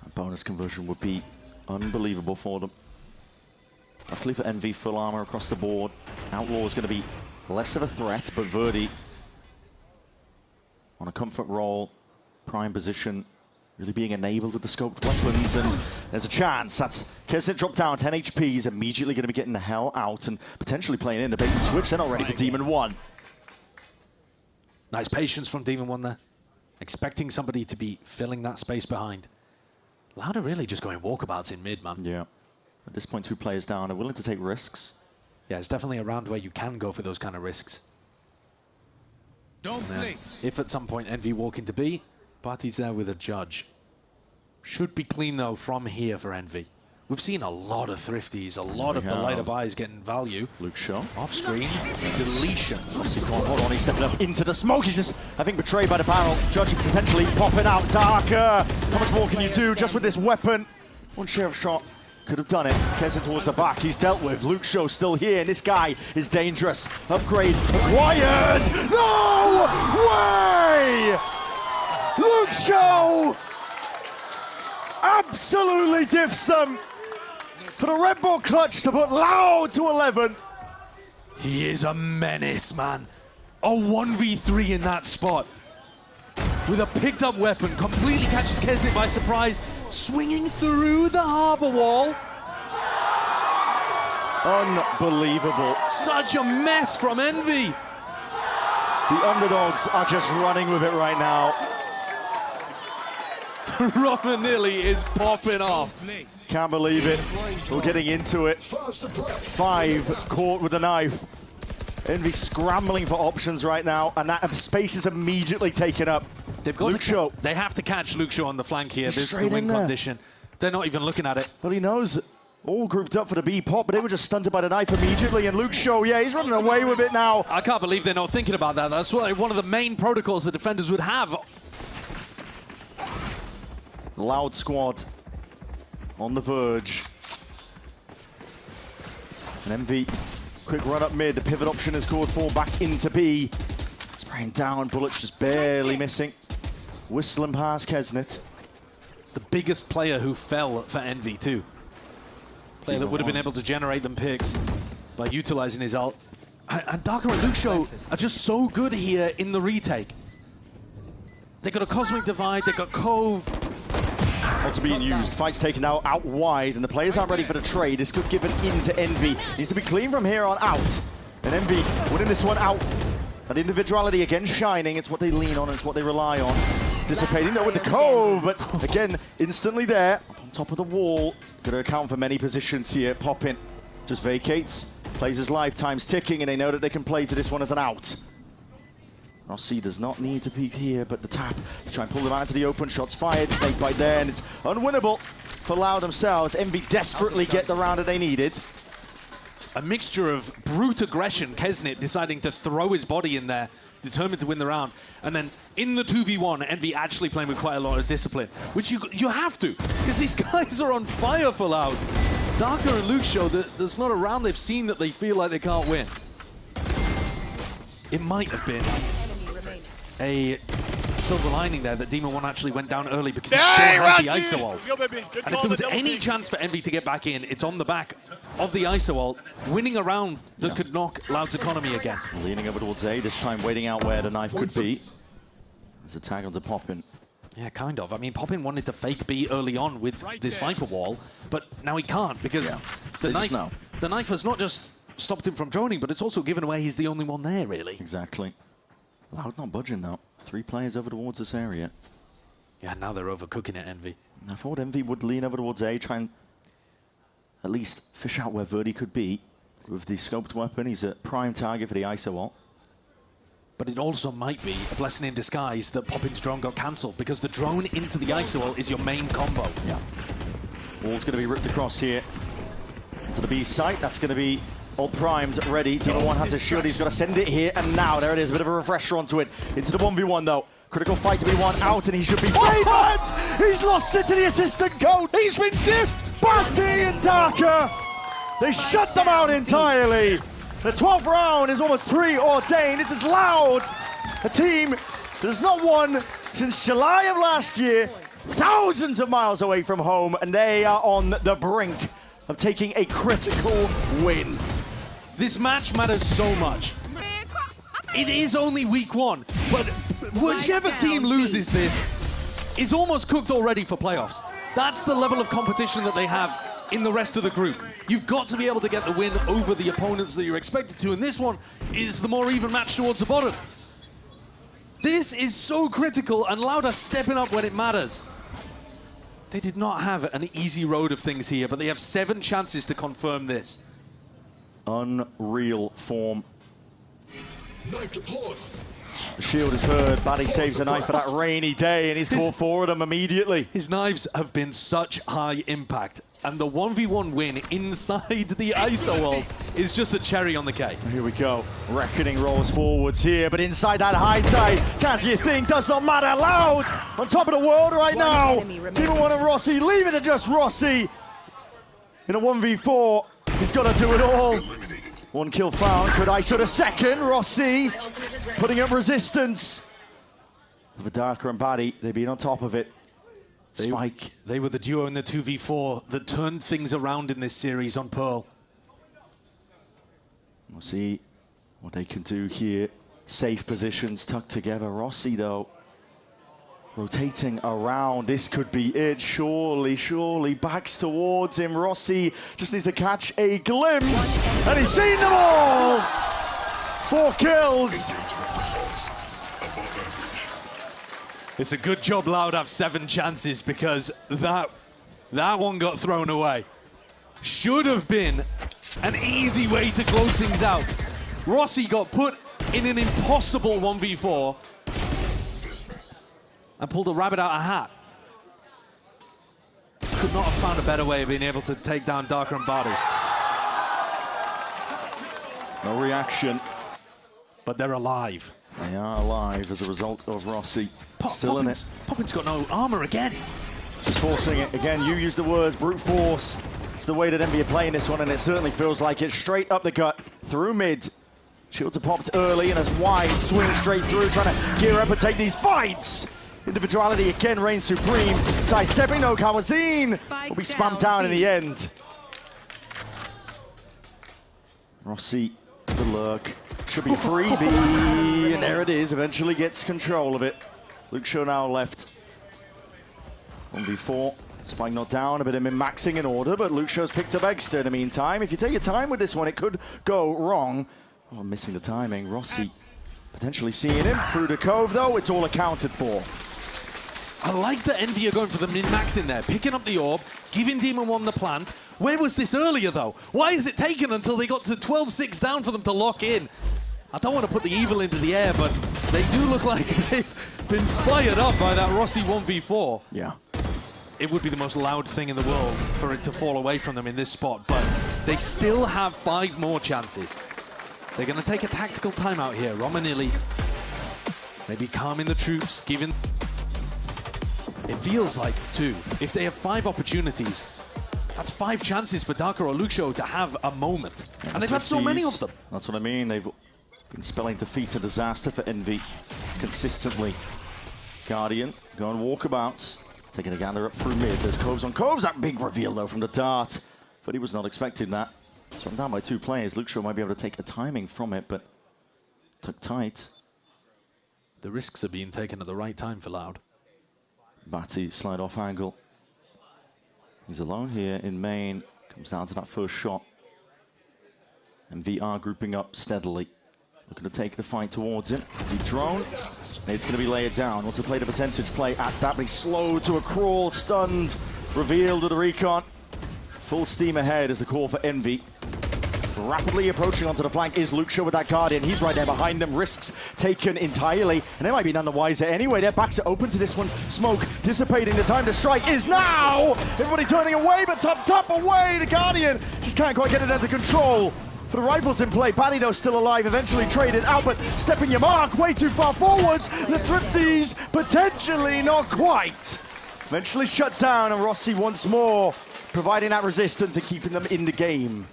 A bonus conversion would be unbelievable for them. Luckily for Envy, full armor across the board. Outlaw is going to be less of a threat, but Verdi on a comfort roll, prime position, really being enabled with the scoped weapons, and there's a chance. That's Kesnet dropped down, 10 HP. He's immediately going to be getting the hell out and potentially playing in the bait and switch. They're not ready for Demon One. Nice patience from Demon One there. Expecting somebody to be filling that space behind. Loud are really just going walkabouts in mid, man. Yeah. At this point, 2 players down are willing to take risks. Yeah, it's definitely a round where you can go for those kind of risks. Don't play. If at some point Envy walk into B, Barty's there with a judge. Should be clean, though, from here for Envy. We've seen a lot of thrifties, a lot of the lighter buys getting value. Luke Shaw. Off screen, deletion. Hold on, he's stepping up into the smoke. He's just, I think, betrayed by the panel. Judge potentially popping out. Darker. How much more can you do just with this weapon? One sheriff shot could have done it. Kessin towards the back. He's dealt with. Luke Shaw still here, and this guy is dangerous. Upgrade acquired. No way! Luke Shaw absolutely diffs them. For the Red Bull clutch to put Loud to 11. He is a menace, man. A 1v3 in that spot. With a picked up weapon, completely catches Kesnet by surprise, swinging through the harbor wall. Unbelievable. Such a mess from Envy. The underdogs are just running with it right now. Romanilli is popping off. Can't believe it. We're getting into it. 5 caught with a knife. Envy scrambling for options right now, and that space is immediately taken up. They've got Luke Shaw. They have to catch Luke Shaw on the flank here. He's This is the straight win in there. condition. They're not even looking at it. Well, he knows. All grouped up for the B pop, but they were just stunted by the knife immediately. And Luke Shaw, yeah, he's running away with it now. I can't believe they're not thinking about that. That's one of the main protocols the defenders would have. Loud squad on the verge. And Envy, quick run up mid. The pivot option is called for back into B. Spraying down, bullets just barely missing. Whistling past Kesnet. It's the biggest player who fell for Envy too. Player that would have been able to generate them picks by utilizing his ult. And Darker and Luke Shaw are just so good here in the retake. They got a Cosmic Divide, they got Cove. Ult's being used, fight's taken out wide, and the players aren't ready for the trade. This could give it into Envy. Needs to be clean from here on out. And Envy winning this one out. That individuality again shining, it's what they lean on, it's what they rely on. Dissipating though with the Cove, but again, instantly there, up on top of the wall. Got to account for many positions here. Poppin just vacates, plays his lifetime's ticking, and they know that they can play to this one as an out. Rossi does not need to peek here, but the tap to try and pull them out into the open. Shots fired, snake bite there, and it's unwinnable for Loud themselves. Envy desperately get the round that they needed. a mixture of brute aggression, Kesnit deciding to throw his body in there, determined to win the round, and then in the 2v1, Envy actually playing with quite a lot of discipline, which you have to, because these guys are on fire for Loud. Darker and Luke show that there's not a round they've seen that they feel like they can't win. It might have been a silver lining there that Demon 1 actually went down early because he still has the ISO ult. And if there was any chance for Envy to get back in, it's on the back of the ISO ult, winning a round that could knock Loud's economy again. Leaning over towards A, this time waiting out where the knife could be. There's a tag onto Poppin. Yeah, kind of. I mean, Poppin wanted to fake B early on with this Viper wall, but now he can't because the knife has not just stopped him from droning, but it's also given away he's the only one there, really. Exactly. Loud not budging, though. 3 players over towards this area. Yeah, now they're overcooking it, Envy. I thought Envy would lean over towards A, try and at least fish out where Verdi could be. With the scoped weapon, he's a prime target for the ISO ult. But it also might be a blessing in disguise that Poppin's drone got cancelled, because the drone into the ISO ult is your main combo. Yeah. Wall's going to be ripped across here. Into the B site, that's going to be all primed, ready. Demon 1 has a shield, he's got to send it here, and now there it is, a bit of a refresher onto it. Into the 1v1 though. Critical fight to be won out, and he should be favored! He's lost it to the assistant coach! He's been diffed! Batty and Darker! They shut them out entirely! The 12th round is almost preordained. This is Loud, a team that has not won since July of last year, thousands of miles away from home, and they are on the brink of taking a critical win. This match matters so much. It is only week 1, but whichever team loses this is almost cooked already for playoffs. That's the level of competition that they have in the rest of the group. You've got to be able to get the win over the opponents that you're expected to, and this one is the more even match towards the bottom. This is so critical, and Loud are stepping up when it matters. They did not have an easy road of things here, but they have 7 chances to confirm this. Unreal form. The shield is heard. Batty saves the knife for that rainy day, and he's called forward him immediately. His knives have been such high impact, and the 1v1 win inside the ISO ult is just a cherry on the cake. Here we go. Reckoning rolls forwards here, but inside that high tide, as you think, does not matter. Loud on top of the world right now. Demon 1 and Rossi, leave it to just Rossi. In a 1v4, he's got to do it all. 1 kill found. Could ISO the second? Rossi putting up resistance. For Darker and Batty, they've been on top of it. Spike. They were the duo in the 2v4 that turned things around in this series on Pearl. We'll see what they can do here. Safe positions tucked together. Rossi, though, rotating around. This could be it. Surely, surely. Backs towards him. Rossi just needs to catch a glimpse. And he's seen them all! 4 kills. It's a good job Loud have 7 chances, because that one got thrown away. Should have been an easy way to close things out. Rossi got put in an impossible 1v4 and pulled a rabbit out of a hat. Could not have found a better way of being able to take down Darker and Batty. No reaction. But they're alive. They are alive as a result of Rossi. Still in it. Poppin's got no armor again. Just forcing it. Again, you use the words brute force. It's the way that Envy are playing this one, and it certainly feels like it. Straight up the gut, through mid. Shields are popped early, and as wide swing straight through, trying to gear up and take these fights. Individuality again reigns supreme. Sidestepping, no Kawazine will be spammed down in the end. Rossi, the lurk. Should be freebie, and there it is. Eventually gets control of it. Luke Shaw now left. 1v4. Spike not down, a bit of min-maxing in order, but Luke Shaw's picked up Exter in the meantime. If you take your time with this one, it could go wrong. Oh, missing the timing. Rossi potentially seeing him through the cove, though. It's all accounted for. I like that Envy are going for the min-max in there, picking up the orb, giving Demon 1 the plant. Where was this earlier, though? Why is it taken until they got to 12-6 down for them to lock in? I don't want to put the evil into the air, but they do look like they've been fired up by that Rossi 1v4. Yeah. It would be the most Loud thing in the world for it to fall away from them in this spot, but They still have 5 more chances. They're going to take a tactical timeout here. Romanilli maybe calming the troops, giving... It feels like 2. If they have 5 opportunities, that's 5 chances for Daka or Luxio to have a moment. And they've had so many of them. That's what I mean. They've been spelling defeat a disaster for Envy consistently. Guardian going walkabouts, taking a gander up through mid. There's Coves on Coves. That big reveal though from the dart. But he was not expecting that. So I'm down by 2 players. Luxio might be able to take a timing from it, but tucked tight. The risks are being taken at the right time for Loud. Batty slide off angle. He's alone here in main. Comes down to that first shot. And VR grouping up steadily. Looking to take the fight towards him. The drone. It's going to be layered down. Wants to play the percentage play at that, but he's slowed to a crawl, stunned, revealed with a recon. Full steam ahead is the call for Envy. Rapidly approaching onto the flank is Luxio with that Guardian. He's right there behind them. Risks taken entirely. And they might be none the wiser anyway. Their backs are open to this one. Smoke dissipating. The time to strike is now! Everybody turning away, but top away. The Guardian just can't quite get it under control. For the rifles in play, Paddy though still alive, eventually traded out, but stepping your mark way too far forwards. The Thrifties potentially not quite. Eventually shut down, and Rossi once more providing that resistance and keeping them in the game.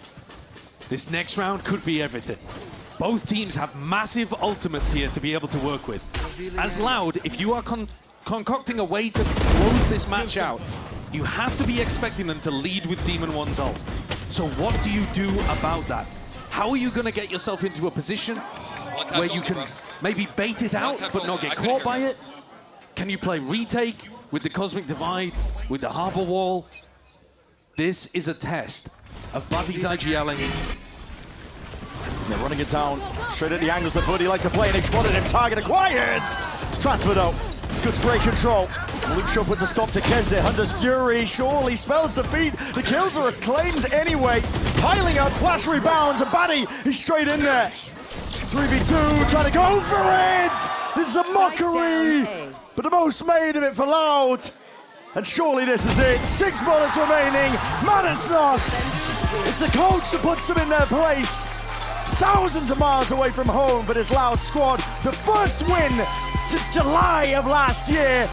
This next round could be everything. Both teams have massive ultimates here to be able to work with. As Loud, if you are concocting a way to close this match out, you have to be expecting them to lead with Demon 1's ult. So what do you do about that? How are you going to get yourself into a position where you can maybe bait it out but not get caught by it? Can you play retake with the Cosmic Divide, with the Harbor Wall? This is a test of Buddy's IGLing. They're running it down, straight at the angles that Buddy likes to play, and they spotted him. Target acquired! Transfer though. It's good spray control. Luxio puts a stop to Kesde. Hunter's Fury surely spells defeat. The kills are acclaimed anyway. Piling up, flash rebounds, and Batty is straight in there. 3v2, trying to go for it! This is a mockery! But the most made of it for Loud. And surely this is it. 6 bullets remaining. Matters not. It's the coach that puts them in their place. Thousands of miles away from home for this Loud squad. The first win since July of last year.